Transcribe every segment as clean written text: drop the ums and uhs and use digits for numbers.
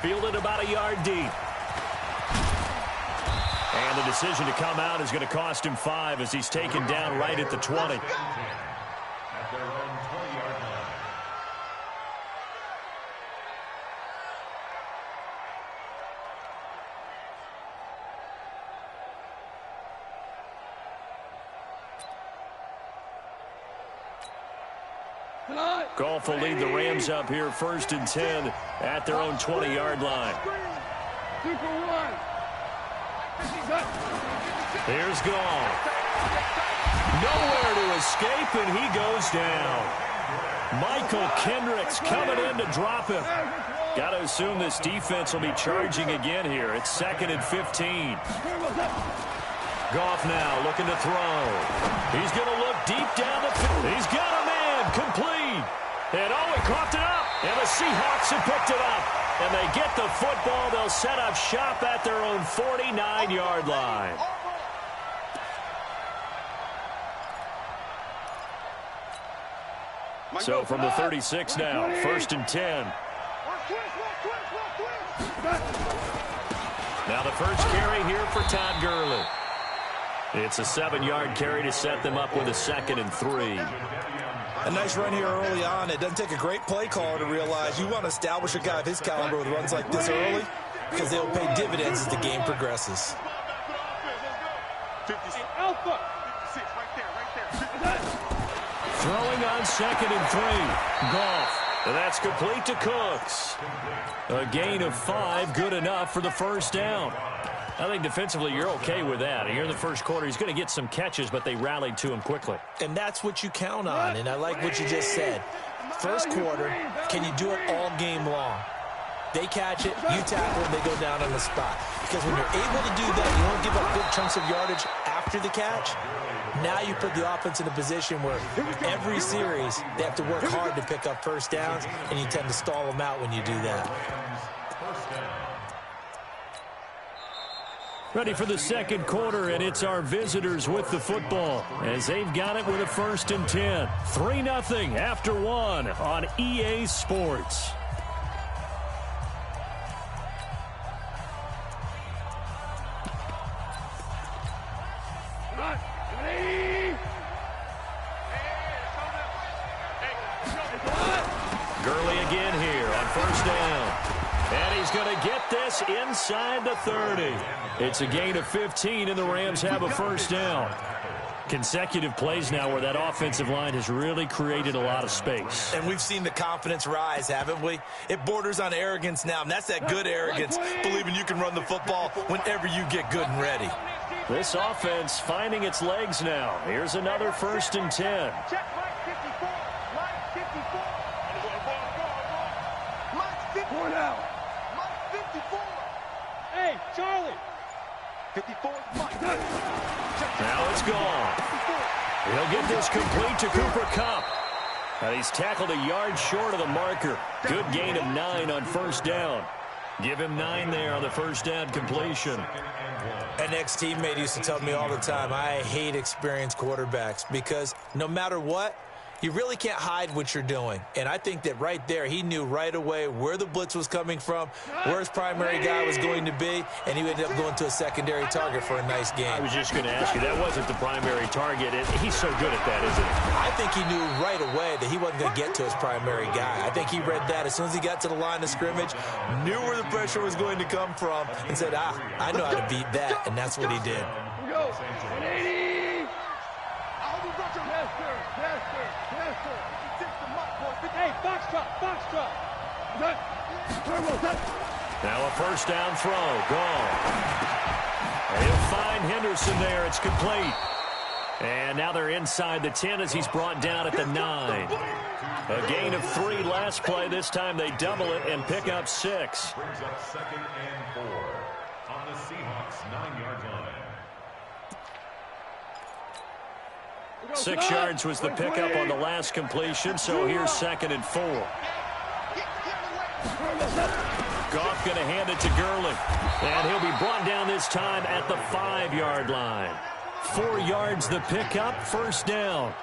fielded about a yard deep. And the decision to come out is going to cost him 5 as he's taken down right at the 20. Goff will lead the Rams up here 1st and 10 at their own 20-yard line. Here's Goff. Nowhere to escape, and he goes down. Michael Kendricks coming in to drop him. Got to assume this defense will be charging again here. It's 2nd and 15. Goff now looking to throw. He's going to look deep down the field. He's got a man complete. And he coughed it up. And the Seahawks have picked it up. And they get the football. They'll set up shop at their own 49-yard line. So from the 36 now, 1st and 10. Now the first carry here for Todd Gurley. It's a 7-yard carry to set them up with a 2nd and 3. A nice run here early on. It doesn't take a great play caller to realize you want to establish a guy of his caliber with runs like this early because they'll pay dividends as the game progresses. Throwing on 2nd and 3. Goff. And that's complete to Cooks. A gain of 5, good enough for the first down. I think defensively you're okay with that. Here in the first quarter, he's going to get some catches, but they rallied to him quickly. And that's what you count on, and I like what you just said. First quarter, can you do it all game long? They catch it, you tackle it, they go down on the spot. Because when you're able to do that, you don't give up big chunks of yardage after the catch. Now you put the offense in a position where every series they have to work hard to pick up first downs, and you tend to stall them out when you do that. Ready for the second quarter, and it's our visitors with the football as they've got it with a 1st and 10. 3-0 after 1 on EA Sports. Gurley again here on 1st down. And he's going to get this inside the 30. It's a gain of 15, and the Rams have a 1st down. Consecutive plays now where that offensive line has really created a lot of space. And we've seen the confidence rise, haven't we? It borders on arrogance now, and that's that good arrogance, believing you can run the football whenever you get good and ready. This offense finding its legs now. Here's another 1st and 10. Hey, Charlie. 54. Now it's gone. He'll get this complete to Cooper Kupp. And he's tackled a yard short of the marker. Good gain of 9 on 1st down. Give him 9 there on the 1st down completion. An ex-teammate used to tell me all the time, I hate experienced quarterbacks because no matter what, you really can't hide what you're doing. And I think that right there, he knew right away where the blitz was coming from, where his primary guy was going to be, and he ended up going to a secondary target for a nice game. I was just going to ask you, that wasn't the primary target. He's so good at that, isn't he? I think he knew right away that he wasn't going to get to his primary guy. I think he read that as soon as he got to the line of scrimmage, knew where the pressure was going to come from, and said, I know how to beat that, and that's what he did. Go. 180. Yes, sir. Hey, foxtrot. Now a 1st down throw. Gone. He'll find Henderson there. It's complete. And now they're inside the 10 as he's brought down at the 9. A gain of 3 last play. This time they double it and pick up 6. Brings up 2nd and 4 on the Seahawks 9-yard line. 6 yards was the pickup on the last completion, so here's 2nd and 4. Goff going to hand it to Gurley, and he'll be brought down this time at the 5-yard line. 4 yards the pickup, 1st down.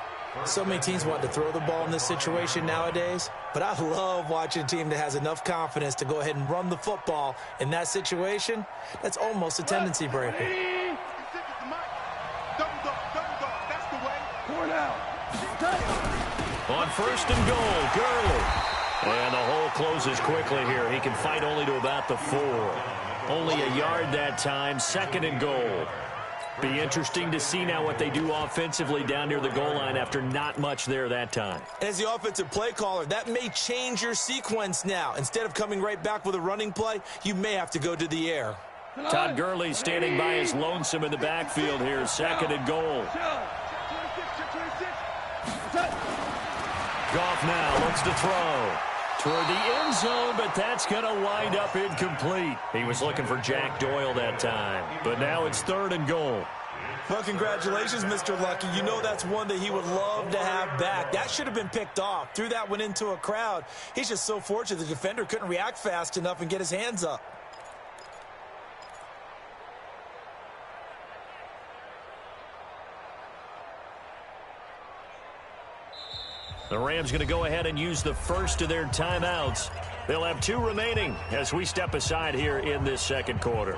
So many teams want to throw the ball in this situation nowadays. But I love watching a team that has enough confidence to go ahead and run the football. In that situation, that's almost a tendency breaker. On first and goal, Gurley. And the hole closes quickly here. He can fight only to about the 4. Only a yard that time, second and goal. Be interesting to see now what they do offensively down near the goal line after not much there that time. As the offensive play caller, that may change your sequence now. Instead of coming right back with a running play, you may have to go to the air. Todd Gurley standing by his lonesome in the backfield here, second and goal. Goff now looks to throw toward the end zone, but that's going to wind up incomplete. He was looking for Jack Doyle that time, but now it's third and goal. Well, congratulations, Mr. Lucky. You know that's one that he would love to have back. That should have been picked off. Threw that one into a crowd. He's just so fortunate the defender couldn't react fast enough and get his hands up. The Rams going to go ahead and use the first of their timeouts. They'll have 2 remaining as we step aside here in this second quarter.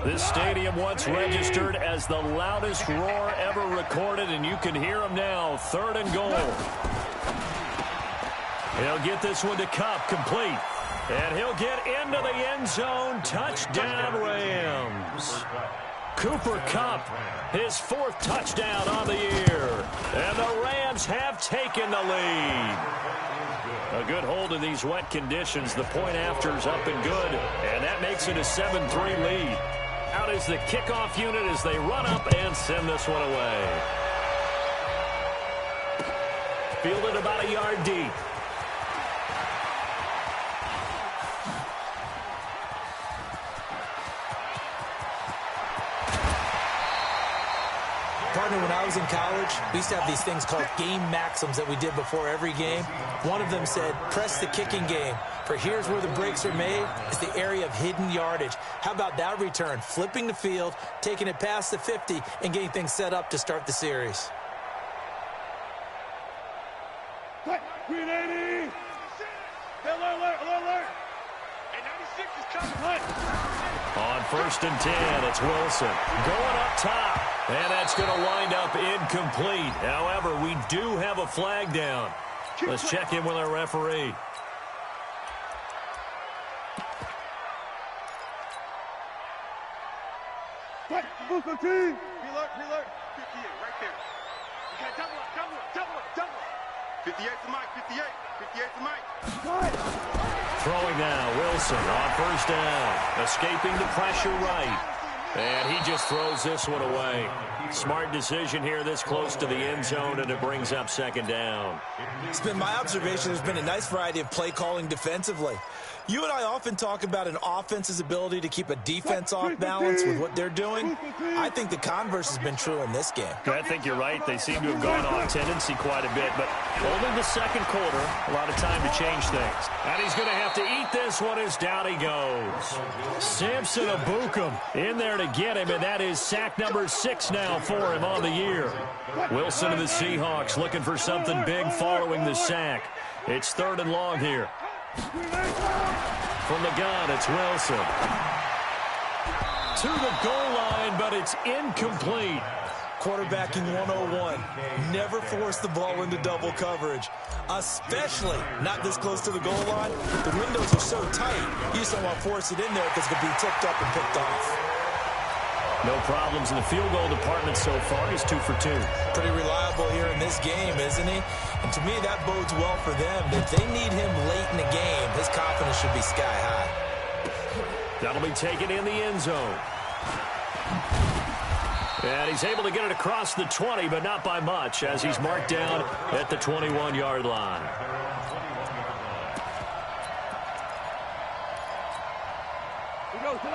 This stadium once registered as the loudest roar ever recorded, and you can hear them now. Third and goal. He'll get this one to Kupp, complete. And he'll get into the end zone. Touchdown, Rams. Cooper Kupp, his 4th touchdown on the year. And the Rams have taken the lead. A good hold in these wet conditions. The point after's up and good. And that makes it a 7-3 lead. Out is the kickoff unit as they run up and send this one away. Fielded about a yard deep. Partner, when I was in college, we used to have these things called game maxims that we did before every game. One of them said, press the kicking game. For here's where the breaks are made. It's the area of hidden yardage. How about that return? Flipping the field, taking it past the 50, and getting things set up to start the series. Green 80! Alert! And 96 is coming. On first and 10, it's Wilson going up top. And that's going to wind up incomplete. However, we do have a flag down. Let's check in with our referee. Be alert. 58, right there. You got double up. 58 to Mike, 58 to Mike. Throwing now, Wilson on first down. Escaping the pressure right. And he just throws this one away. Smart decision here this close to the end zone, and it brings up second down. It's been my observation there's been a nice variety of play calling defensively. You and I often talk about an offense's ability to keep a defense off balance with what they're doing. I think the converse has been true in this game. I think you're right. They seem to have gone off tendency quite a bit, but only the second quarter, a lot of time to change things. And he's going to have to eat this one as down he goes. Samson Abukum in there to get him, and that is sack number 6 now for him on the year. Wilson and the Seahawks looking for something big following the sack. It's third and long here. From the gun, it's Wilson. To the goal line, but it's incomplete. Quarterbacking 101. Never force the ball into double coverage, especially not this close to the goal line. The windows are so tight, you just don't want to force it in there because it could be tipped up and picked off. No problems in the field goal department so far. He's 2 for 2. Pretty reliable here in this game, isn't he? And to me, that bodes well for them. If they need him late in the game, his confidence should be sky high. That'll be taken in the end zone. And he's able to get it across the 20, but not by much, as he's marked down at the 21-yard line.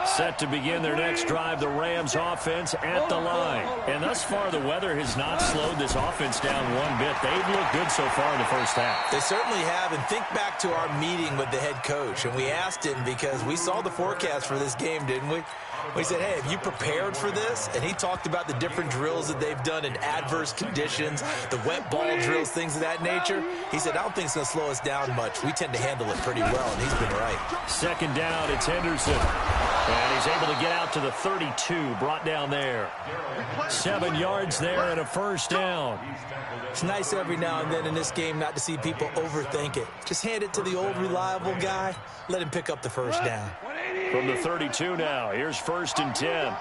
Set to begin their next drive, the Rams offense at the line. And thus far, the weather has not slowed this offense down one bit. They've looked good so far in the first half. They certainly have. And think back to our meeting with the head coach. And we asked him, because we saw the forecast for this game, didn't we? We said, hey, have you prepared for this? And he talked about the different drills that they've done in adverse conditions, the wet ball drills, things of that nature. He said, I don't think it's going to slow us down much. We tend to handle it pretty well, and he's been right. Second down, it's Henderson. And he's able to get out to the 32, brought down there. 7 yards there and a first down. It's nice every now and then in this game not to see people overthink it. Just hand it to the old reliable guy. Let him pick up the first down. From the 32 now, here's 1st and 10.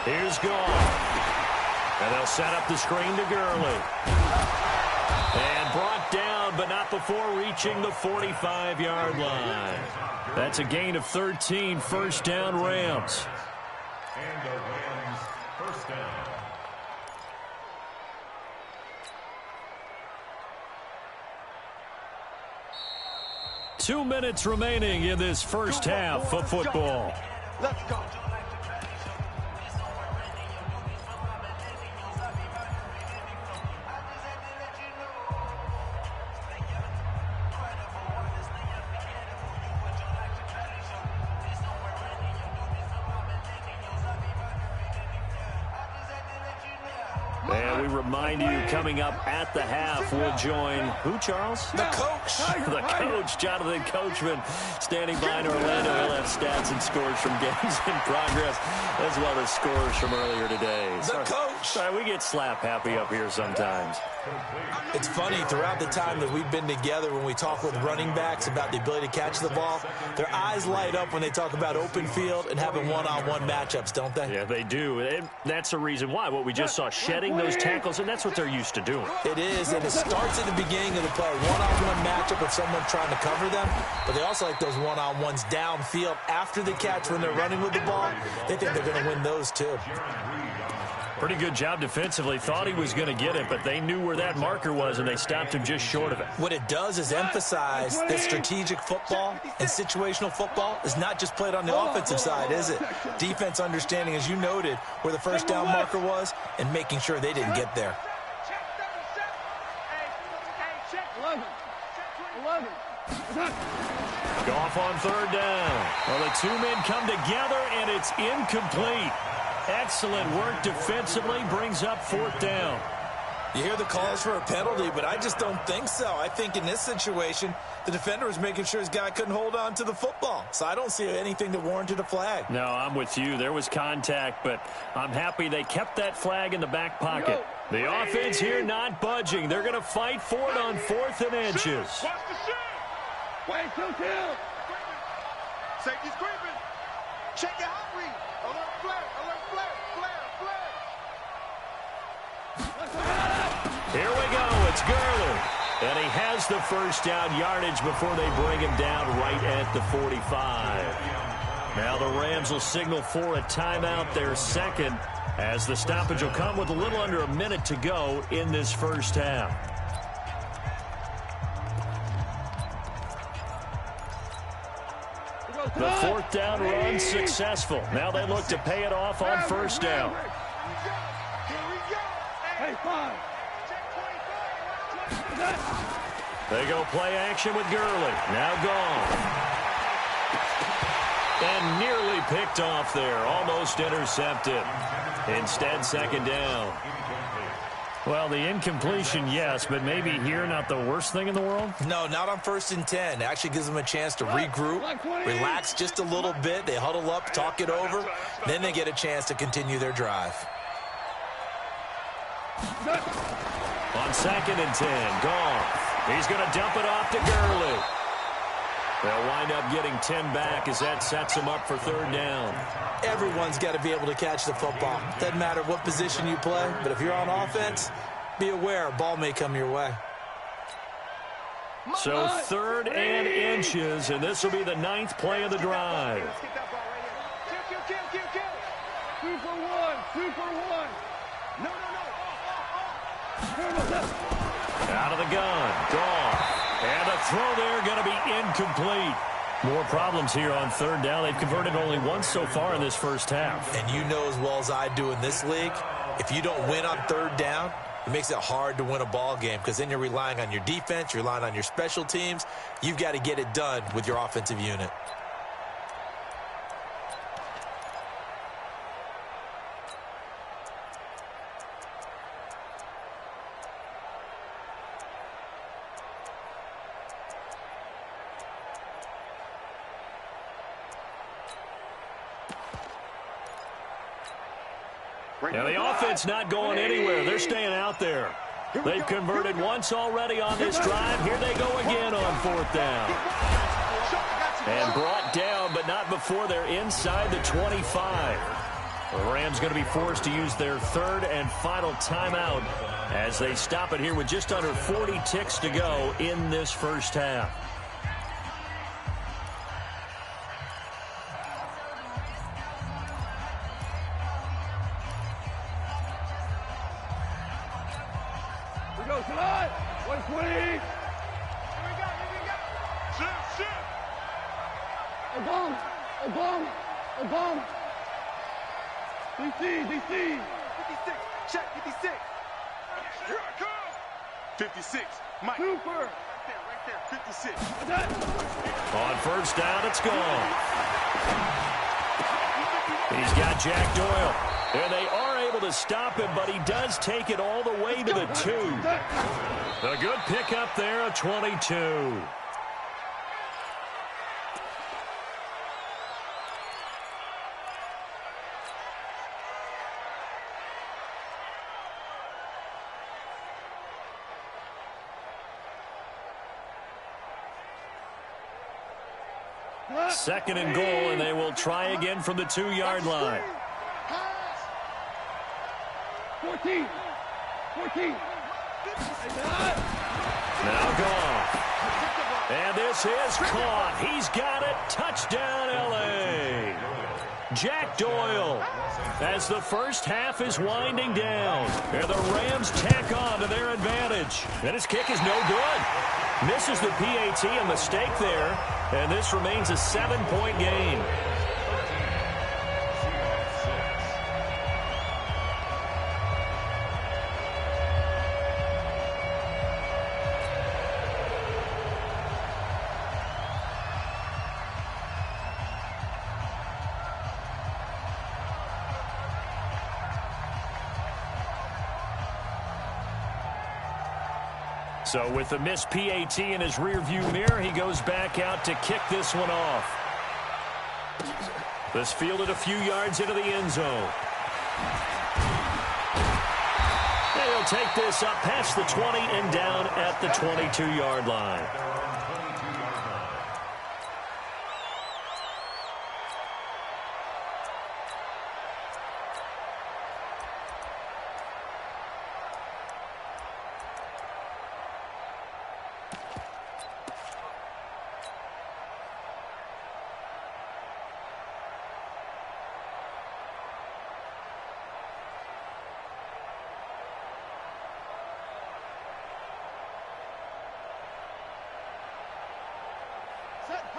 Here's Gone. And they'll set up the screen to Gurley. And brought down, but not before reaching the 45-yard line. That's a gain of 13, first down Rams. And the Rams first down. Two minutes remaining in this first half of football. Let's go. And we remind you, coming up at the half, we'll join who, Charles? The coach. The coach, Jonathan Coachman, standing by in Orlando. He'll have stats and scores from games in progress, as well as scores from earlier today. The coach. Sorry, we get slap happy up here sometimes. It's funny, throughout the time that we've been together, when we talk with running backs about the ability to catch the ball, their eyes light up when they talk about open field and having one-on-one matchups, don't they? Yeah, they do. And that's the reason why. What we just saw, shedding those tackles, and that's what they're used to doing. It is, and it starts at the beginning of the play. One-on-one matchup with someone trying to cover them, but they also like those one-on-ones downfield after the catch when they're running with the ball. They think they're going to win those, too. Pretty good job defensively. Thought he was going to get it, but they knew where that marker was, and they stopped him just short of it. What it does is emphasize that strategic football and situational football is not just played on the offensive side, is it? Defense understanding, as you noted, where the first down marker was and making sure they didn't get there. Goff on third down. Well, the two men come together, and it's incomplete. Excellent work defensively, brings up 4th down. You hear the calls for a penalty, but I just don't think so. I think in this situation, the defender was making sure his guy couldn't hold on to the football. So I don't see anything that warranted a flag. No, I'm with you. There was contact, but I'm happy they kept that flag in the back pocket. The offense here not budging. They're going to fight for it on 4th and inches. Wait, 2-2. Safety's creeping. Check your hot read. Alert flare, alert flare, flare, flare. Here we go. It's Gurley. And he has the first down yardage before they bring him down right at the 45. Now the Rams will signal for a timeout, their second, as the stoppage will come with a little under a minute to go in this first half. The 4th down run successful. Now they look to pay it off on first down. They go play action with Gurley. Now Gone. And nearly picked off there. Almost intercepted. Instead, second down. Well, the incompletion, yes, but maybe here not the worst thing in the world? No, not on 1st and 10. It actually gives them a chance to regroup, relax just a little bit. They huddle up, talk it over. Then they get a chance to continue their drive. On 2nd and 10, Goff. He's going to dump it off to Gurley. They'll wind up getting 10 back as that sets him up for 3rd down. Everyone's got to be able to catch the football. Doesn't matter what position you play, but if you're on offense, be aware a ball may come your way. So 3rd and inches, and this will be the 9th play of the drive. Two for one. No. Out of the gun, Goff. And a throw there going to be incomplete. More problems here on third down. They've converted only once so far in this first half. And you know as well as I do in this league, if you don't win on third down, it makes it hard to win a ball game because then you're relying on your defense, you're relying on your special teams. You've got to get it done with your offensive unit. Now the offense not going anywhere. They're staying out there. They've converted once already on this drive. Here they go again on fourth down. And brought down, but not before they're inside the 25. The Rams going to be forced to use their third and final timeout as they stop it here with just under 40 ticks to go in this first half. Go, July! 120! Here we go, here we go! Shoot! A bomb! DC! 56, check, 56! Here I come! 56, Mike! Super! Right there, 56! On first down, it's gone. He's got Jack Doyle. And they are able to stop him, but he does take it all the way to the 2. A good pickup there, a 22. Second and goal, and they will try again from the 2-yard line. 14. Now gone. And this is caught. He's got it. Touchdown, L.A. Jack Doyle as the first half is winding down. And the Rams tack on to their advantage. And his kick is no good. Misses the PAT, a mistake there. And this remains a 7-point game. So with the missed PAT in his rearview mirror, he goes back out to kick this one off. This fielded a few yards into the end zone. And he'll take this up past the 20 and down at the 22-yard line.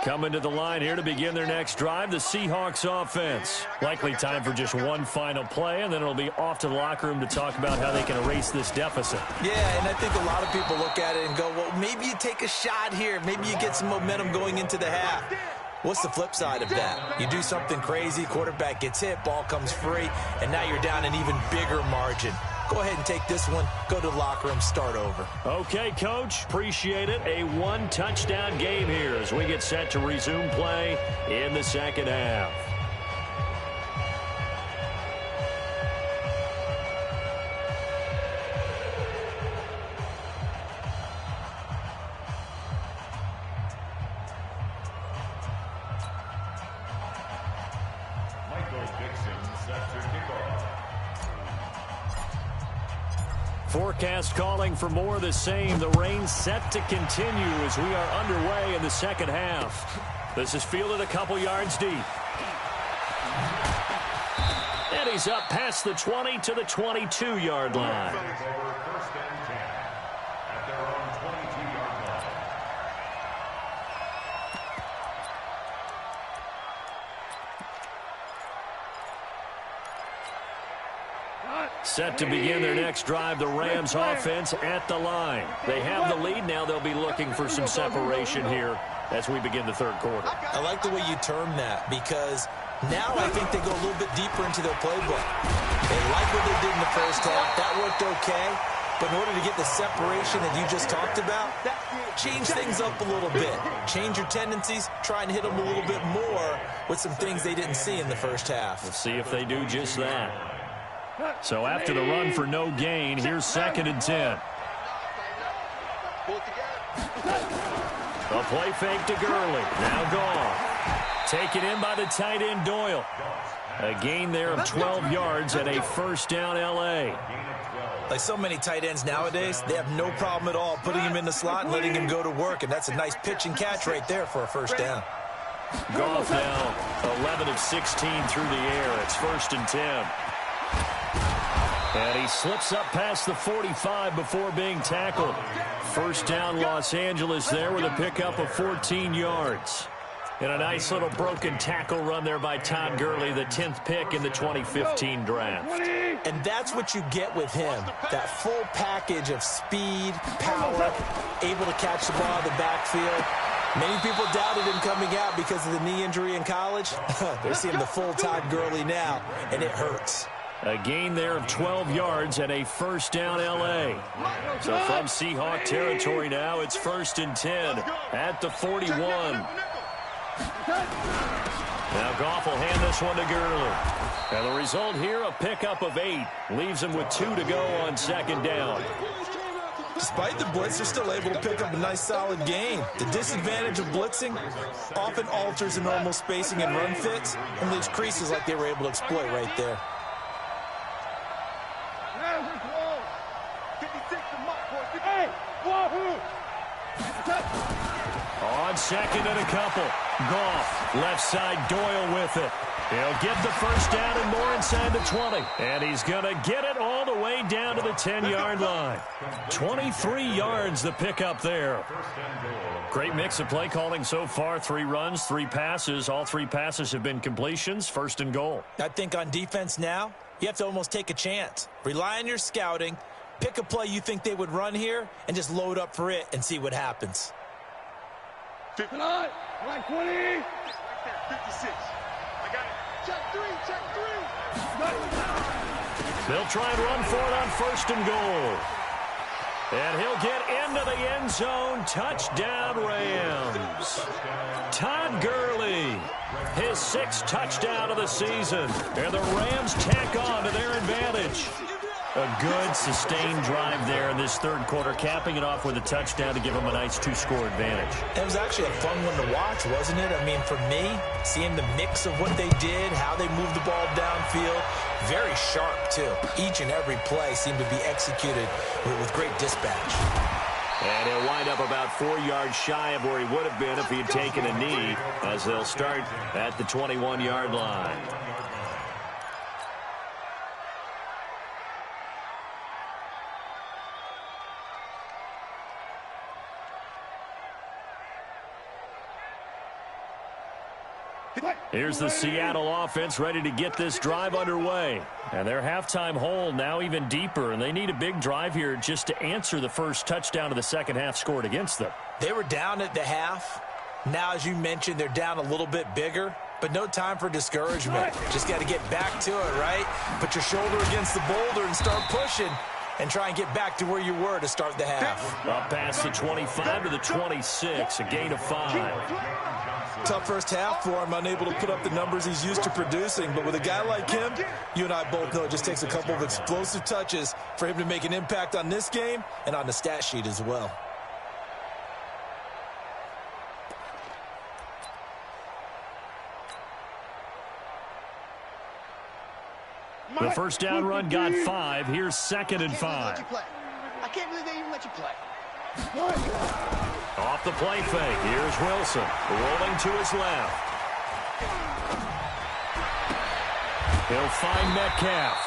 Coming to the line here to begin their next drive, the Seahawks offense. Likely time for just one final play, and then it'll be off to the locker room to talk about how they can erase this deficit. Yeah, and I think a lot of people look at it and go, well, maybe you take a shot here. Maybe you get some momentum going into the half. What's the flip side of that? You do something crazy, quarterback gets hit, ball comes free, and now you're down an even bigger margin. Go ahead and take this one, go to the locker room, start over. Okay, Coach, appreciate it. A one-touchdown game here as we get set to resume play in the second half. Forecast calling for more of the same. The rain set to continue as we are underway in the second half. This is fielded a couple yards deep. And he's up past the 20 to the 22-yard line. First and 10 at their own 22-yard line. set to begin their next drive. The Rams offense at the line. They have the lead. Now they'll be looking for some separation here as we begin the third quarter. I like the way you term that, because now I think they go a little bit deeper into their playbook. They like what they did in the first half. That worked okay. But in order to get the separation that you just talked about, change things up a little bit. Change your tendencies, try and hit them a little bit more with some things they didn't see in the first half. We'll see if they do just that. So after the run for no gain, here's 2nd and 10. A play fake to Gurley. Now gone. Taken in by the tight end Doyle. A gain there of 12 yards and a first down L.A. Like so many tight ends nowadays, they have no problem at all putting him in the slot and letting him go to work, and that's a nice pitch and catch right there for a first down. Goff now 11 of 16 through the air. It's 1st and 10. And he slips up past the 45 before being tackled. First down Los Angeles there with a pickup of 14 yards. And a nice little broken tackle run there by Todd Gurley, the 10th pick in the 2015 draft. And that's what you get with him, that full package of speed, power, able to catch the ball in the backfield. Many people doubted him coming out because of the knee injury in college. They're seeing the full Todd Gurley now, and it hurts. A gain there of 12 yards and a first down L.A. So from Seahawk territory now, it's 1st and 10 at the 41. Now Goff will hand this one to Gurley. And the result here, a pickup of 8. Leaves him with 2 to go on 2nd down. Despite the blitz, they're still able to pick up a nice solid gain. The disadvantage of blitzing often alters the normal spacing and run fits and leaves creases like they were able to exploit right there. On 2nd and a couple. Goff, left side, Doyle with it. He'll get the first down and more inside the 20. And he's going to get it all the way down to the 10-yard line. 23 yards the pickup there. Great mix of play calling so far. 3 runs, 3 passes. All 3 passes have been completions. 1st and goal. I think on defense now, you have to almost take a chance. Rely on your scouting. Pick a play you think they would run here and just load up for it and see what happens. 59, right 20. Right there, 56. I got it. Check 3, check 3. They'll try and run for it on 1st and goal. And he'll get into the end zone. Touchdown, Rams. Todd Gurley, his 6th touchdown of the season. And the Rams tack on to their advantage. A good, sustained drive there in this third quarter, capping it off with a touchdown to give them a nice 2-score advantage. It was actually a fun one to watch, wasn't it? I mean, for me, seeing the mix of what they did, how they moved the ball downfield, very sharp, too. Each and every play seemed to be executed with great dispatch. And he'll wind up about 4 yards shy of where he would have been if he had taken a knee, as they'll start at the 21-yard line. Here's the Seattle offense ready to get this drive underway. And their halftime hole now even deeper, and they need a big drive here just to answer the first touchdown of the second half scored against them. They were down at the half. Now, as you mentioned, they're down a little bit bigger, but no time for discouragement. Just got to get back to it, right? Put your shoulder against the boulder and start pushing and try and get back to where you were to start the half. Up past the 25 to the 26, a gain of 5. Tough first half for him, unable to put up the numbers he's used to producing. But with a guy like him, you and I both know it just takes a couple of explosive touches for him to make an impact on this game and on the stat sheet as well. The first down run got 5. Here's 2nd and 5. I can't believe they even let you play. Off the play fake. Here's Wilson. Rolling to his left. He'll find Metcalf.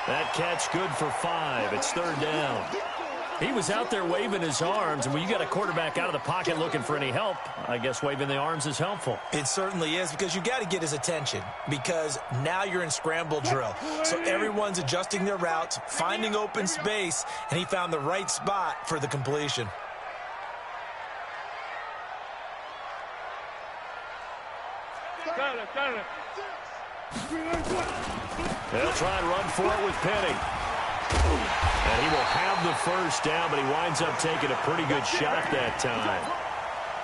That catch good for 5. It's 3rd down. He was out there waving his arms, and when you got a quarterback out of the pocket looking for any help, I guess waving the arms is helpful. It certainly is, because you got to get his attention, because now you're in scramble drill. So everyone's adjusting their routes, finding open space, and he found the right spot for the completion. They'll try and run for it with Penny. And he will have the first down, but he winds up taking a pretty good shot that time.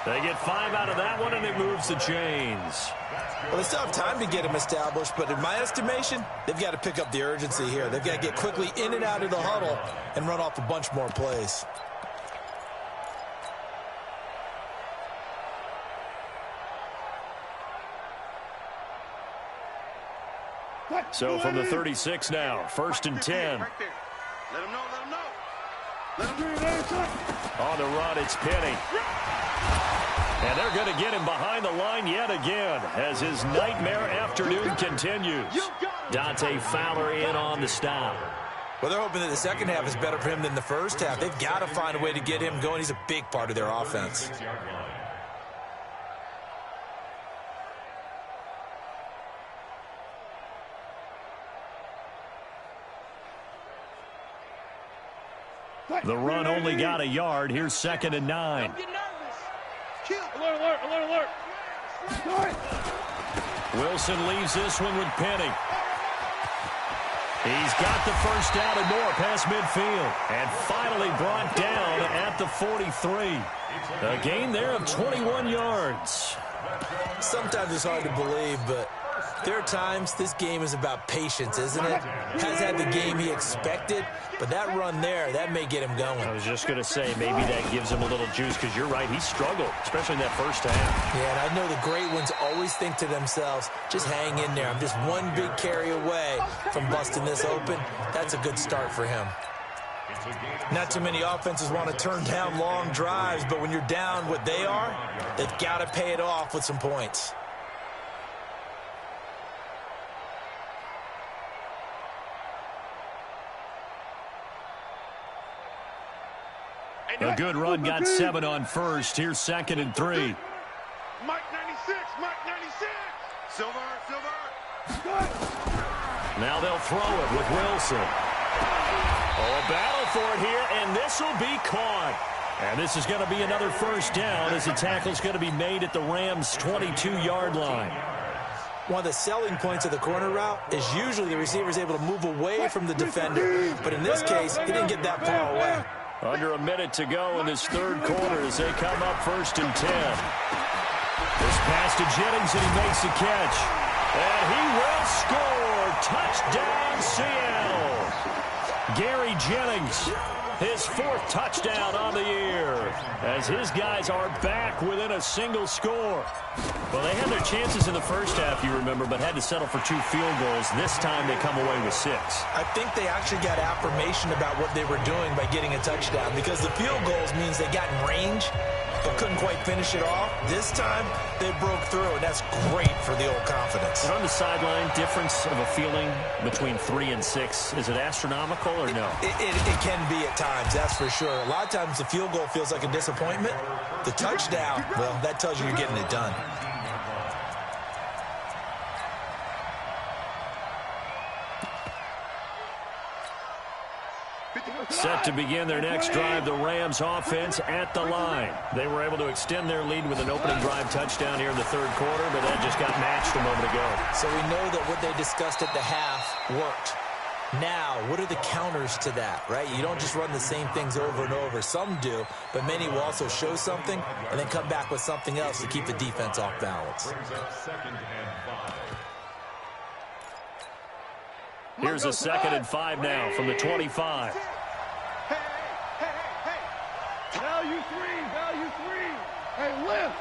They get 5 out of that one, and it moves the chains. Well, they still have time to get him established, but in my estimation, they've got to pick up the urgency here. They've got to get quickly in and out of the huddle and run off a bunch more plays. So from the 36 now, 1st and 10. Right there. Let him know, let him know. Let him know. On the run, it's Penny. And they're going to get him behind the line yet again as his nightmare afternoon continues. Dante Fowler in on the stop. Well, they're hoping that the second half is better for him than the first half. They've got to find a way to get him going. He's a big part of their offense. The run only got a yard. Here's 2nd and 9. Alert, alert, alert. Wilson leaves this one with Penny. He's got the first down and more past midfield. And finally brought down at the 43. A gain there of 21 yards. Sometimes it's hard to believe, but there are times this game is about patience, isn't it? Has had the game he expected, but that run there, that may get him going. I was just going to say, maybe that gives him a little juice, because you're right, he struggled, especially in that first half. Yeah, and I know the great ones always think to themselves, just hang in there. I'm just one big carry away from busting this open. That's a good start for him. Not too many offenses want to turn down long drives, but when you're down what they are, they've got to pay it off with some points. A good run got 7 on first. Here's 2nd and 3. Mike 96, Mike 96. Silver. Now they'll throw it with Wilson. Oh, a battle for it here, and this will be caught. And this is going to be another first down as the tackle's going to be made at the Rams' 22-yard line. One of the selling points of the corner route is usually the receiver is able to move away from the defender. But in this case, he didn't get that far away. Under a minute to go in this third quarter as they come up 1st and 10. This pass to Jennings, and he makes the catch. And he will score. Touchdown, Seattle. Gary Jennings, his 4th touchdown on the year, as his guys are back within a single score. Well, they had their chances in the first half, you remember, but had to settle for 2 field goals. This time they come away with 6. I think they actually got affirmation about what they were doing by getting a touchdown, because the field goals means they got in range but couldn't quite finish it off. This time they broke through, and that's great for the old confidence. And on the sideline, difference of a feeling between 3 and 6, is it astronomical or no? It can be at times, that's for sure. A lot of times the field goal feels like a disappointment. The touchdown, well, that tells you you're getting it done. Set to begin their next drive, the Rams offense at the line. They were able to extend their lead with an opening drive touchdown here in the third quarter, but that just got matched a moment ago. So we know that what they discussed at the half worked. Now, what are the counters to that, right? You don't just run the same things over and over. Some do, but many will also show something and then come back with something else to keep the defense off balance. Here's a 2nd and 5 now from the 25. Hey. Value three. Hey, lift.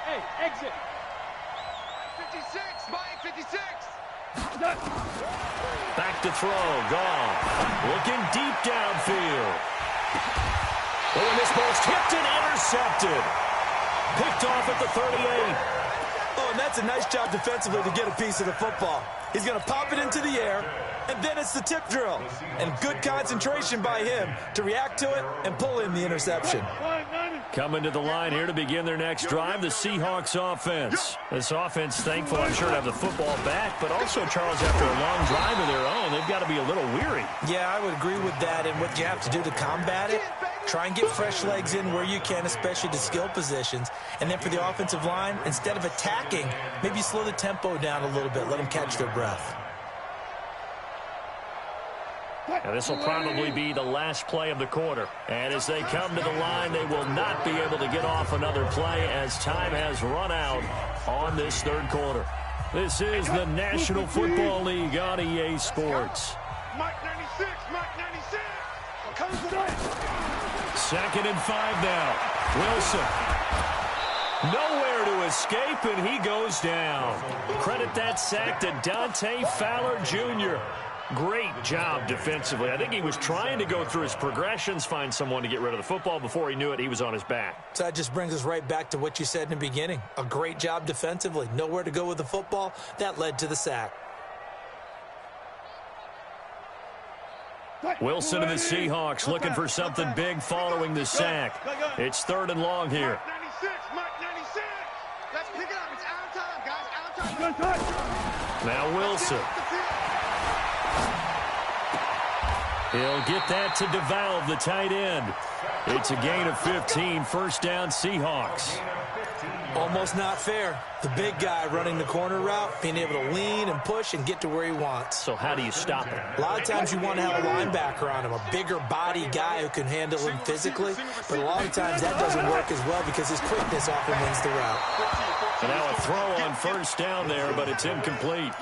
Hey, exit. 56, Mike, 56. Back to throw, gone. Looking deep downfield. Oh, and this ball's tipped and intercepted. Picked off at the 38. Oh, and that's a nice job defensively to get a piece of the football. He's going to pop it into the air, And then it's the tip drill. And good concentration by him to react to it and pull in the interception. Coming to the line here to begin their next drive, the Seahawks offense. This offense, thankful, I'm sure, to have the football back, but also, Charles, after a long drive of their own, they've got to be a little weary. Yeah, I would agree with that, and what you have to do to combat it, try and get fresh legs in where you can, especially to skill positions. And then for the offensive line, instead of attacking, maybe slow the tempo down a little bit, let them catch their breath. And this will probably be the last play of the quarter. And as they come to the line, they will not be able to get off another play as time has run out on this third quarter. This is the National Football League on EA Sports. Mike 96, Mike 96. Comes the right. 2nd and 5 now. Wilson. Nowhere to escape, and he goes down. Credit that sack to Dante Fowler Jr. Great job defensively. I think he was trying to go through his progressions, find someone to get rid of the football. Before he knew it, he was on his back. So that just brings us right back to what you said in the beginning. A great job defensively. Nowhere to go with the football. That led to the sack. Wilson and the Seahawks looking for something big following the sack. It's 3rd and long here. Mike 96. Let's pick it up. It's out of time, guys. Out of time. Now Wilson. He'll get that to DeValve, the tight end. It's a gain of 15, 1st down Seahawks. Almost not fair. The big guy running the corner route, being able to lean and push and get to where he wants. So how do you stop it? A lot of times you want to have a linebacker on him, a bigger body guy who can handle him physically, but a lot of times that doesn't work as well because his quickness often wins the route. And now a throw on 1st down there, but it's incomplete.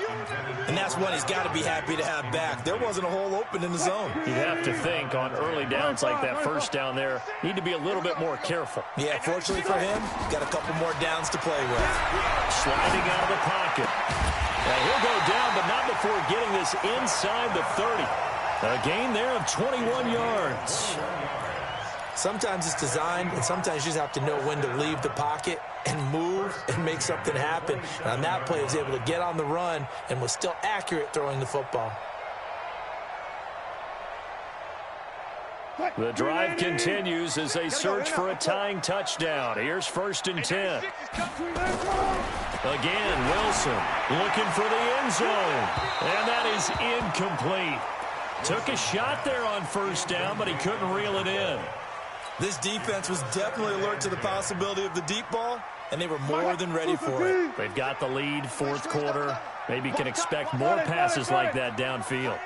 And that's one he's got to be happy to have back. There wasn't a hole open in the zone. You'd have to think on early downs like that 1st down there, need to be a little bit more careful. Yeah, fortunately for him, got a couple more downs to play with. Sliding out of the pocket. Now he'll go down, but not before getting this inside the 30. A gain there of 21 yards. Sometimes it's designed, and sometimes you just have to know when to leave the pocket and move and make something happen. And on that play, he was able to get on the run and was still accurate throwing the football. The drive continues as they search for a tying touchdown. Here's 1st and 10. Again, Wilson looking for the end zone. And that is incomplete. Took a shot there on 1st down, but he couldn't reel it in. This defense was definitely alert to the possibility of the deep ball, and they were more than ready for it. They've got the lead, 4th quarter. Maybe can expect more passes like that downfield.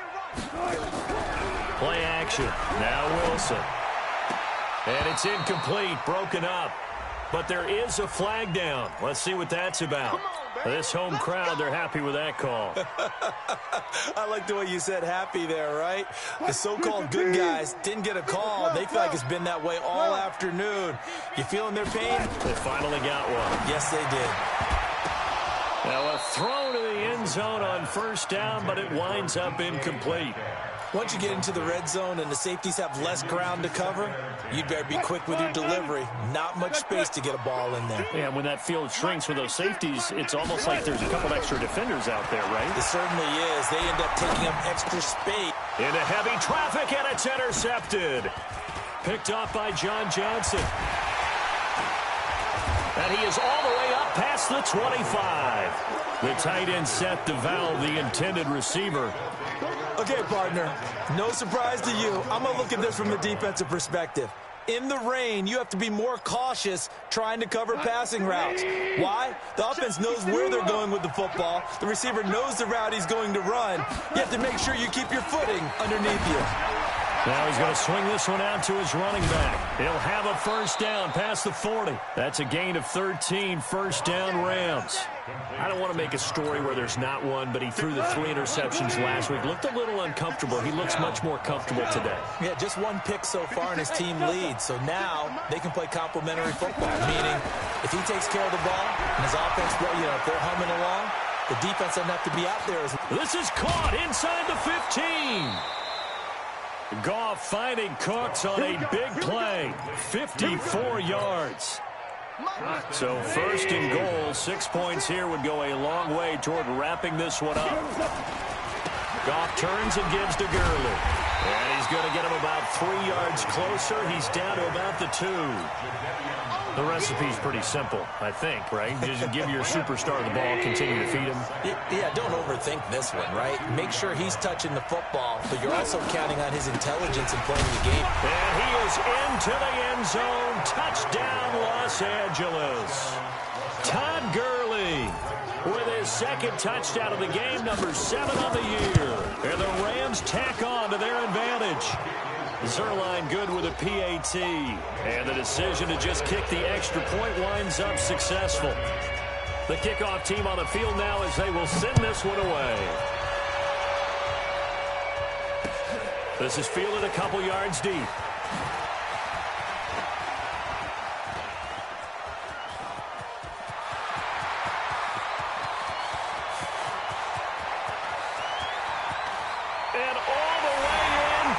Play action. Now Wilson. And it's incomplete, broken up. But there is a flag down. Let's see what that's about. This home crowd, they're happy with that call. I like the way you said happy there, right? The so-called good guys didn't get a call. They feel like it's been that way all afternoon. You feeling their pain? They finally got one. Yes, they did. Now a throw to the end zone on 1st down, but it winds up incomplete. Once you get into the red zone and the safeties have less ground to cover, you'd better be quick with your delivery. Not much space to get a ball in there. Yeah, when that field shrinks with those safeties, it's almost like there's a couple extra defenders out there, right? It certainly is. They end up taking up extra space. Into heavy traffic, and it's intercepted. Picked off by John Johnson. And he is all the way up past the 25. The tight end Seth DeValve, the intended receiver. Okay, partner, no surprise to you. I'm going to look at this from the defensive perspective. In the rain, you have to be more cautious trying to cover passing routes. Why? The offense knows where they're going with the football. The receiver knows the route he's going to run. You have to make sure you keep your footing underneath you. Now he's going to swing this one out to his running back. He'll have a 1st down past the 40. That's a gain of 13, 1st down Rams. I don't want to make a story where there's not one, but he threw the 3 interceptions last week. Looked a little uncomfortable. He looks much more comfortable today. Yeah, just 1 pick so far and his team leads. So now they can play complementary football, meaning if he takes care of the ball and his offense, if they're humming along, the defense doesn't have to be out there. This is caught inside the 15. Goff finding Cooks on a big play. 54 yards. So 1st and goal, 6 points here would go a long way toward wrapping this one up. Goff turns and gives to Gurley. And he's going to get him about 3 yards closer. He's down to about the 2. The recipe's pretty simple, I think, right? Just give your superstar the ball, continue to feed him. Yeah, don't overthink this one, right? Make sure he's touching the football, but you're also counting on his intelligence in playing the game. And he is into the end zone. Touchdown, Los Angeles. Todd Gurley with his second touchdown of the game, number 7 on the year. And the Rams tack on to their advantage. Zerline good with a PAT. And the decision to just kick the extra point winds up successful. The kickoff team on the field now as they will send this one away. This is fielded a couple yards deep.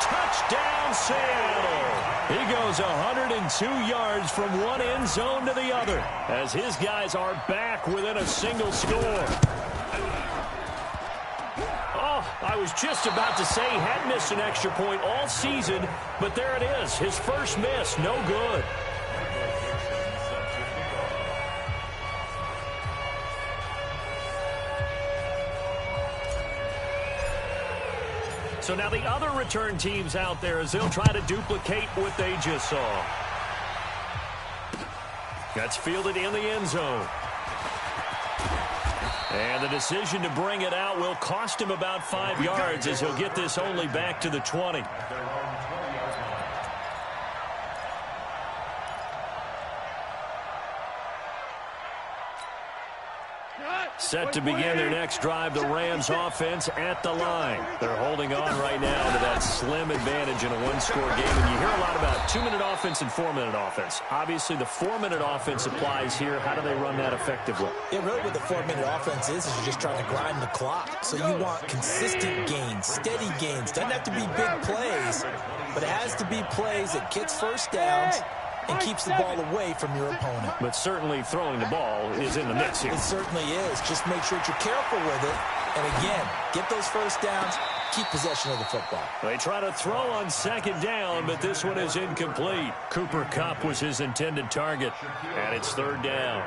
Touchdown, Seattle. He goes 102 yards from one end zone to the other as his guys are back within a single score. Oh, I was just about to say he had missed an extra point all season, but there it is. His first miss, no good. So now the other return teams out there as they'll try to duplicate what they just saw. That's fielded in the end zone. And the decision to bring it out will cost him about 5 yards as he'll get this only back to the 20. Set to begin their next drive, the Rams offense at the line. They're holding on right now to that slim advantage in a one-score game. And you hear a lot about 2-minute offense and 4-minute offense. Obviously, the 4-minute offense applies here. How do they run that effectively? Yeah, really what the 4-minute offense is you're just trying to grind the clock. So you want consistent gains, steady gains. Doesn't have to be big plays, but it has to be plays that gets first downs and keeps the ball away from your opponent. But certainly throwing the ball is in the mix here. It certainly is. Just make sure that you're careful with it. And again, get those first downs, keep possession of the football. They try to throw on second down, but this one is incomplete. Cooper Kupp was his intended target, and it's third down.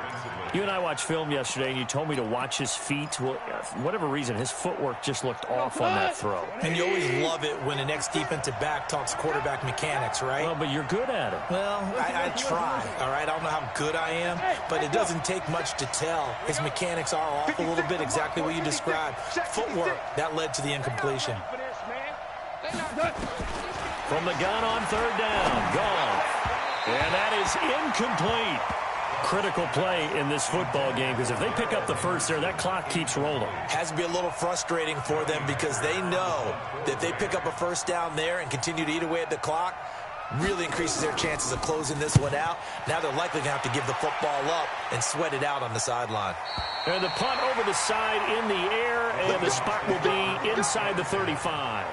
You and I watched film yesterday, and you told me to watch his feet. Well, for whatever reason, his footwork just looked off on that throw. And you always love it when an ex-defensive back talks quarterback mechanics, right? Well, but you're good at it. Well, I try, all right? I don't know how good I am, but it doesn't take much to tell. His mechanics are off a little bit, exactly what you described. Footwork, that led to the incompletion. From the gun on third down, Goff. And that is incomplete. Critical play in this football game because if they pick up the first there, that clock keeps rolling. Has to be a little frustrating for them because they know that if they pick up a first down there and continue to eat away at the clock, really increases their chances of closing this one out. Now they're likely going to have to give the football up and sweat it out on the sideline. And the punt over the side in the air, and the spot will be inside the 35.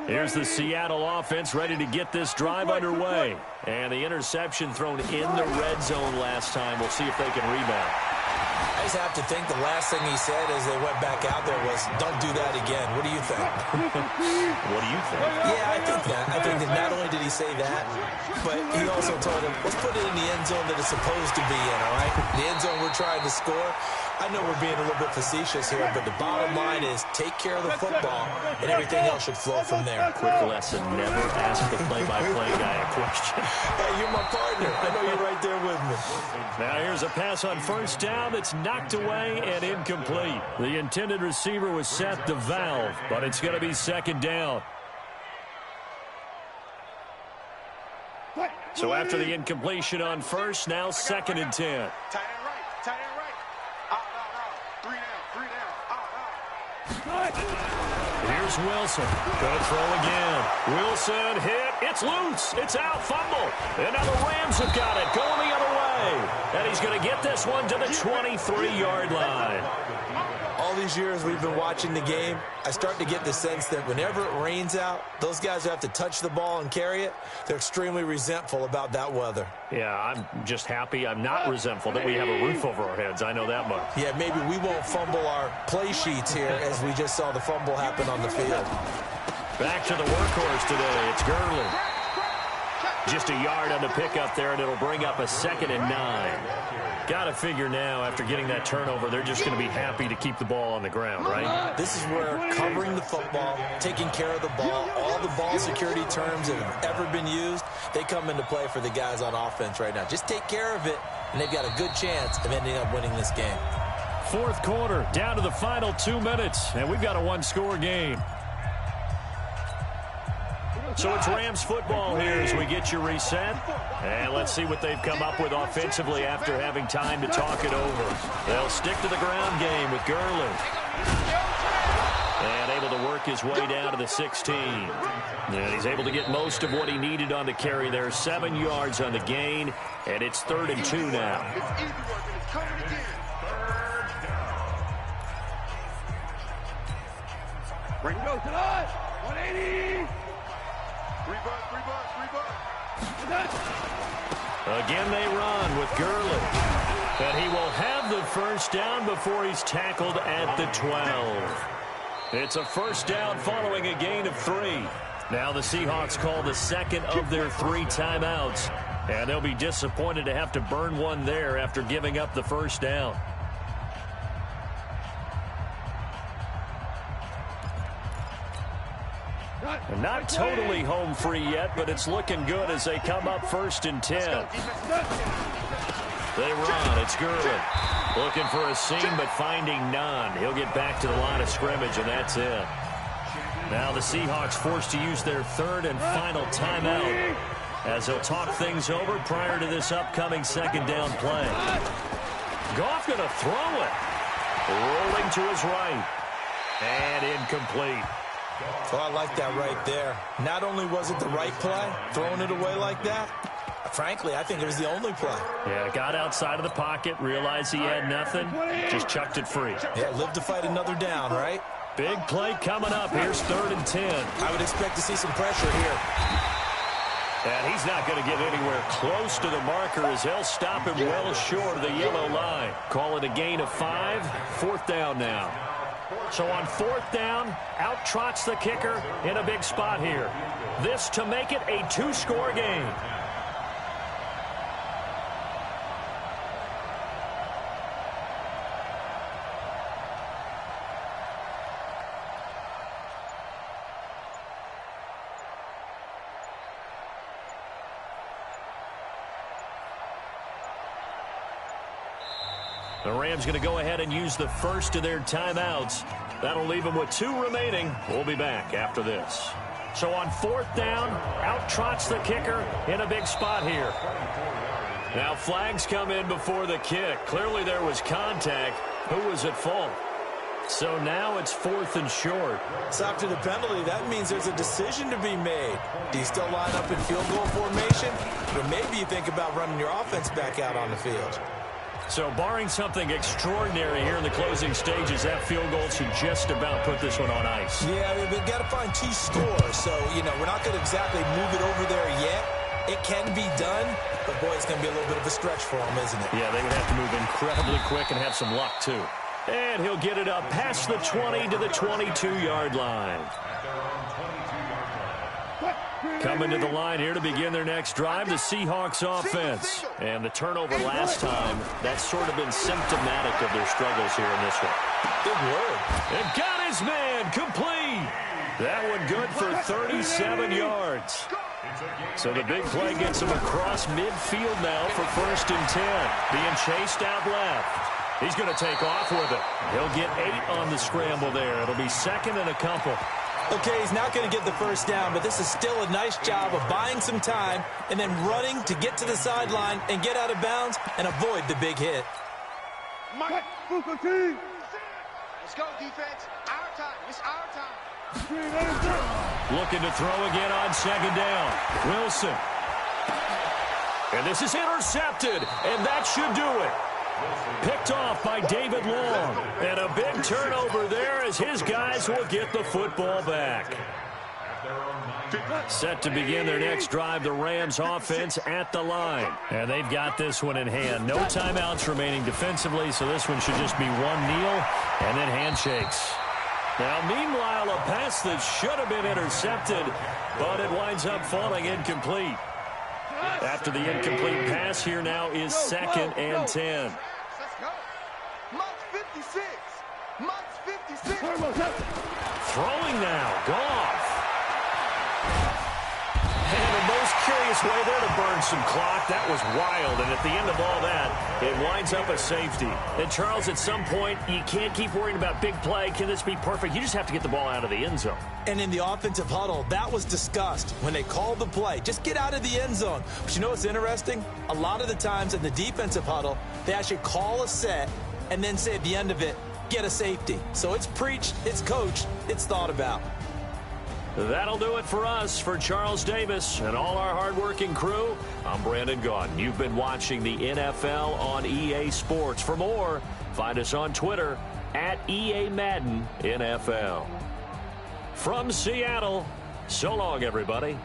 Here's the Seattle offense ready to get this drive underway. And the interception thrown in the red zone last time. We'll see if they can rebound. I just have to think the last thing he said as they went back out there was, don't do that again. What do you think? What do you think? Yeah, I think that. I think that not only did he say that, but he also told him, let's put it in the end zone that it's supposed to be in, all right? The end zone we're trying to score. I know we're being a little bit facetious here, but the bottom line is take care of the football, and everything else should flow from there. Quick lesson, never ask the play-by-play guy a question. Hey, you're my partner. I know you're right there with me. Now here's a pass on first down that's knocked away and incomplete. The intended receiver was set to Valve, but it's going to be second down. So after the incompletion on first, now second and 10. Tight end right, tight end right. Three down. Here's Wilson. Going to throw again. Wilson hit. It's loose. It's out. Fumble. And now the Rams have got it. Going the other way. And he's going to get this one to the 23-yard line. All these years we've been watching the game, I start to get the sense that whenever it rains out, those guys who have to touch the ball and carry it, they're extremely resentful about that weather. Yeah, I'm just happy I'm not resentful that we have a roof over our heads. I know that much. Yeah, maybe we won't fumble our play sheets here as we just saw the fumble happen on the field. Back to the workhorse today. It's Gurley. Just a yard on the pickup there, and it'll bring up a 2nd and 9. Got to figure now, after getting that turnover, they're just going to be happy to keep the ball on the ground, right? This is where covering the football, taking care of the ball, all the ball security terms that have ever been used, they come into play for the guys on offense right now. Just take care of it, and they've got a good chance of ending up winning this game. 4th quarter, down to the final 2 minutes, and we've got a one-score game. So it's Rams football here as we get you reset. And let's see what they've come up with offensively after having time to talk it over. They'll stick to the ground game with Gurley. And able to work his way down to the 16. And he's able to get most of what he needed on the carry there. 7 yards on the gain. And it's 3rd and 2 now. Bring it to us. 180. 3 bucks. Again they run with Gurley. And he will have the first down before he's tackled at the 12. It's a first down following a gain of 3. Now the Seahawks call the 2nd of their 3 timeouts. And they'll be disappointed to have to burn one there after giving up the first down. And not totally home free yet, but it's looking good as they come up 1st and 10. They run. It's Gurley. Looking for a seam, but finding none. He'll get back to the line of scrimmage, and that's it. Now the Seahawks forced to use their 3rd and final timeout as they'll talk things over prior to this upcoming 2nd down play. Goff going to throw it. Rolling to his right. And incomplete. Oh, I like that right there. Not only was it the right play, throwing it away like that, frankly, I think it was the only play. Yeah, got outside of the pocket, realized he had nothing, just chucked it free. Yeah, live to fight another down, right? Big play coming up. Here's 3rd and 10. I would expect to see some pressure here. And he's not going to get anywhere close to the marker as they'll stop him well short of the yellow line. Call it a gain of 5. 4th down now. So on 4th down, out trots the kicker in a big spot here. This to make it a 2-score game. The Rams going to go ahead and use the first of their timeouts. That'll leave them with 2 remaining. We'll be back after this. So on 4th down, out trots the kicker in a big spot here. Now flags come in before the kick. Clearly there was contact. Who was at fault? So now it's 4th and short. So after the penalty, that means there's a decision to be made. Do you still line up in field goal formation? Or maybe you think about running your offense back out on the field. So barring something extraordinary here in the closing stages, that field goal should just about put this one on ice. Yeah, I mean, we've got to find 2 scores. So, you know, we're not going to exactly move it over there yet. It can be done, but, boy, it's going to be a little bit of a stretch for them, isn't it? Yeah, they would have to move incredibly quick and have some luck, too. And he'll get it up past the 20 to the 22-yard line. Coming to the line here to begin their next drive, the Seahawks offense. And the turnover last time, that's sort of been symptomatic of their struggles here in this one. Good word. And got his man complete. That one good for 37 yards. So the big play gets him across midfield now for 1st and 10. Being chased out left. He's going to take off with it. He'll get 8 on the scramble there. It'll be 2nd and a couple. Okay, he's not going to get the first down, but this is still a nice job of buying some time and then running to get to the sideline and get out of bounds and avoid the big hit. Let's go, defense. Our time. It's our time. Looking to throw again on 2nd down. Wilson. And this is intercepted, and that should do it. Picked off by David Long. And a big turnover there as his guys will get the football back. Set to begin their next drive, the Rams offense at the line. And they've got this one in hand. No timeouts remaining defensively, so this one should just be one kneel and then handshakes. Now, meanwhile, a pass that should have been intercepted, but it winds up falling incomplete. After the incomplete pass, here now is 2nd and 10. Throwing now, Goff. And the most curious way there to burn some clock. That was wild, and at the end of all that, it winds up a safety. And, Charles, at some point, you can't keep worrying about big play. Can this be perfect? You just have to get the ball out of the end zone. And in the offensive huddle, that was discussed when they called the play. Just get out of the end zone. But you know what's interesting? A lot of the times in the defensive huddle, they actually call a set and then say at the end of it, get a safety. So it's preached, it's coached, it's thought about. That'll do it for us. For Charles Davis and all our hardworking crew, I'm Brandon Gaudin. You've been watching the NFL on EA Sports. For more, find us on Twitter at EA Madden NFL. From Seattle, so long, everybody.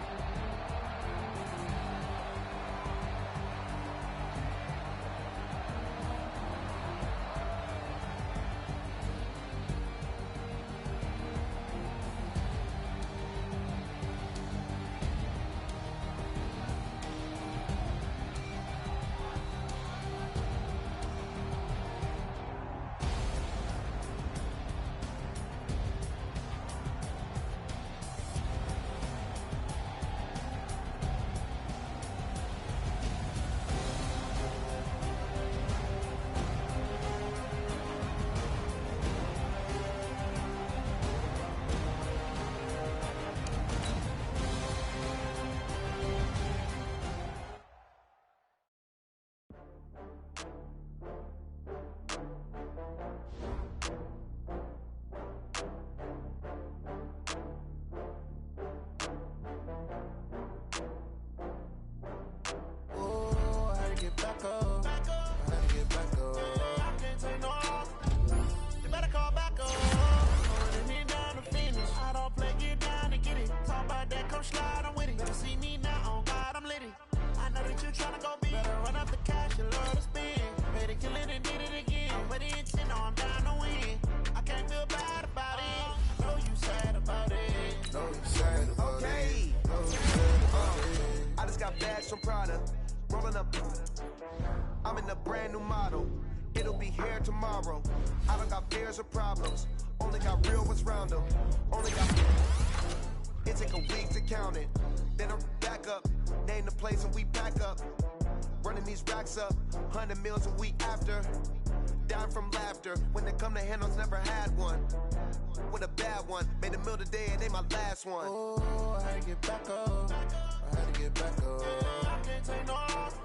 I'm in a brand new model. It'll be here tomorrow. I don't got fears or problems. Only got real ones round them. Only got. It take a week to count it. Then I'm back up. Name the place and we pack up. Running these racks up. 100 meals a week after. Down from laughter. When they come to handles, never had one. With a bad one. Made a meal today and ain't my last one. Oh, I had to get back up. I had to get back up. I can't take no off.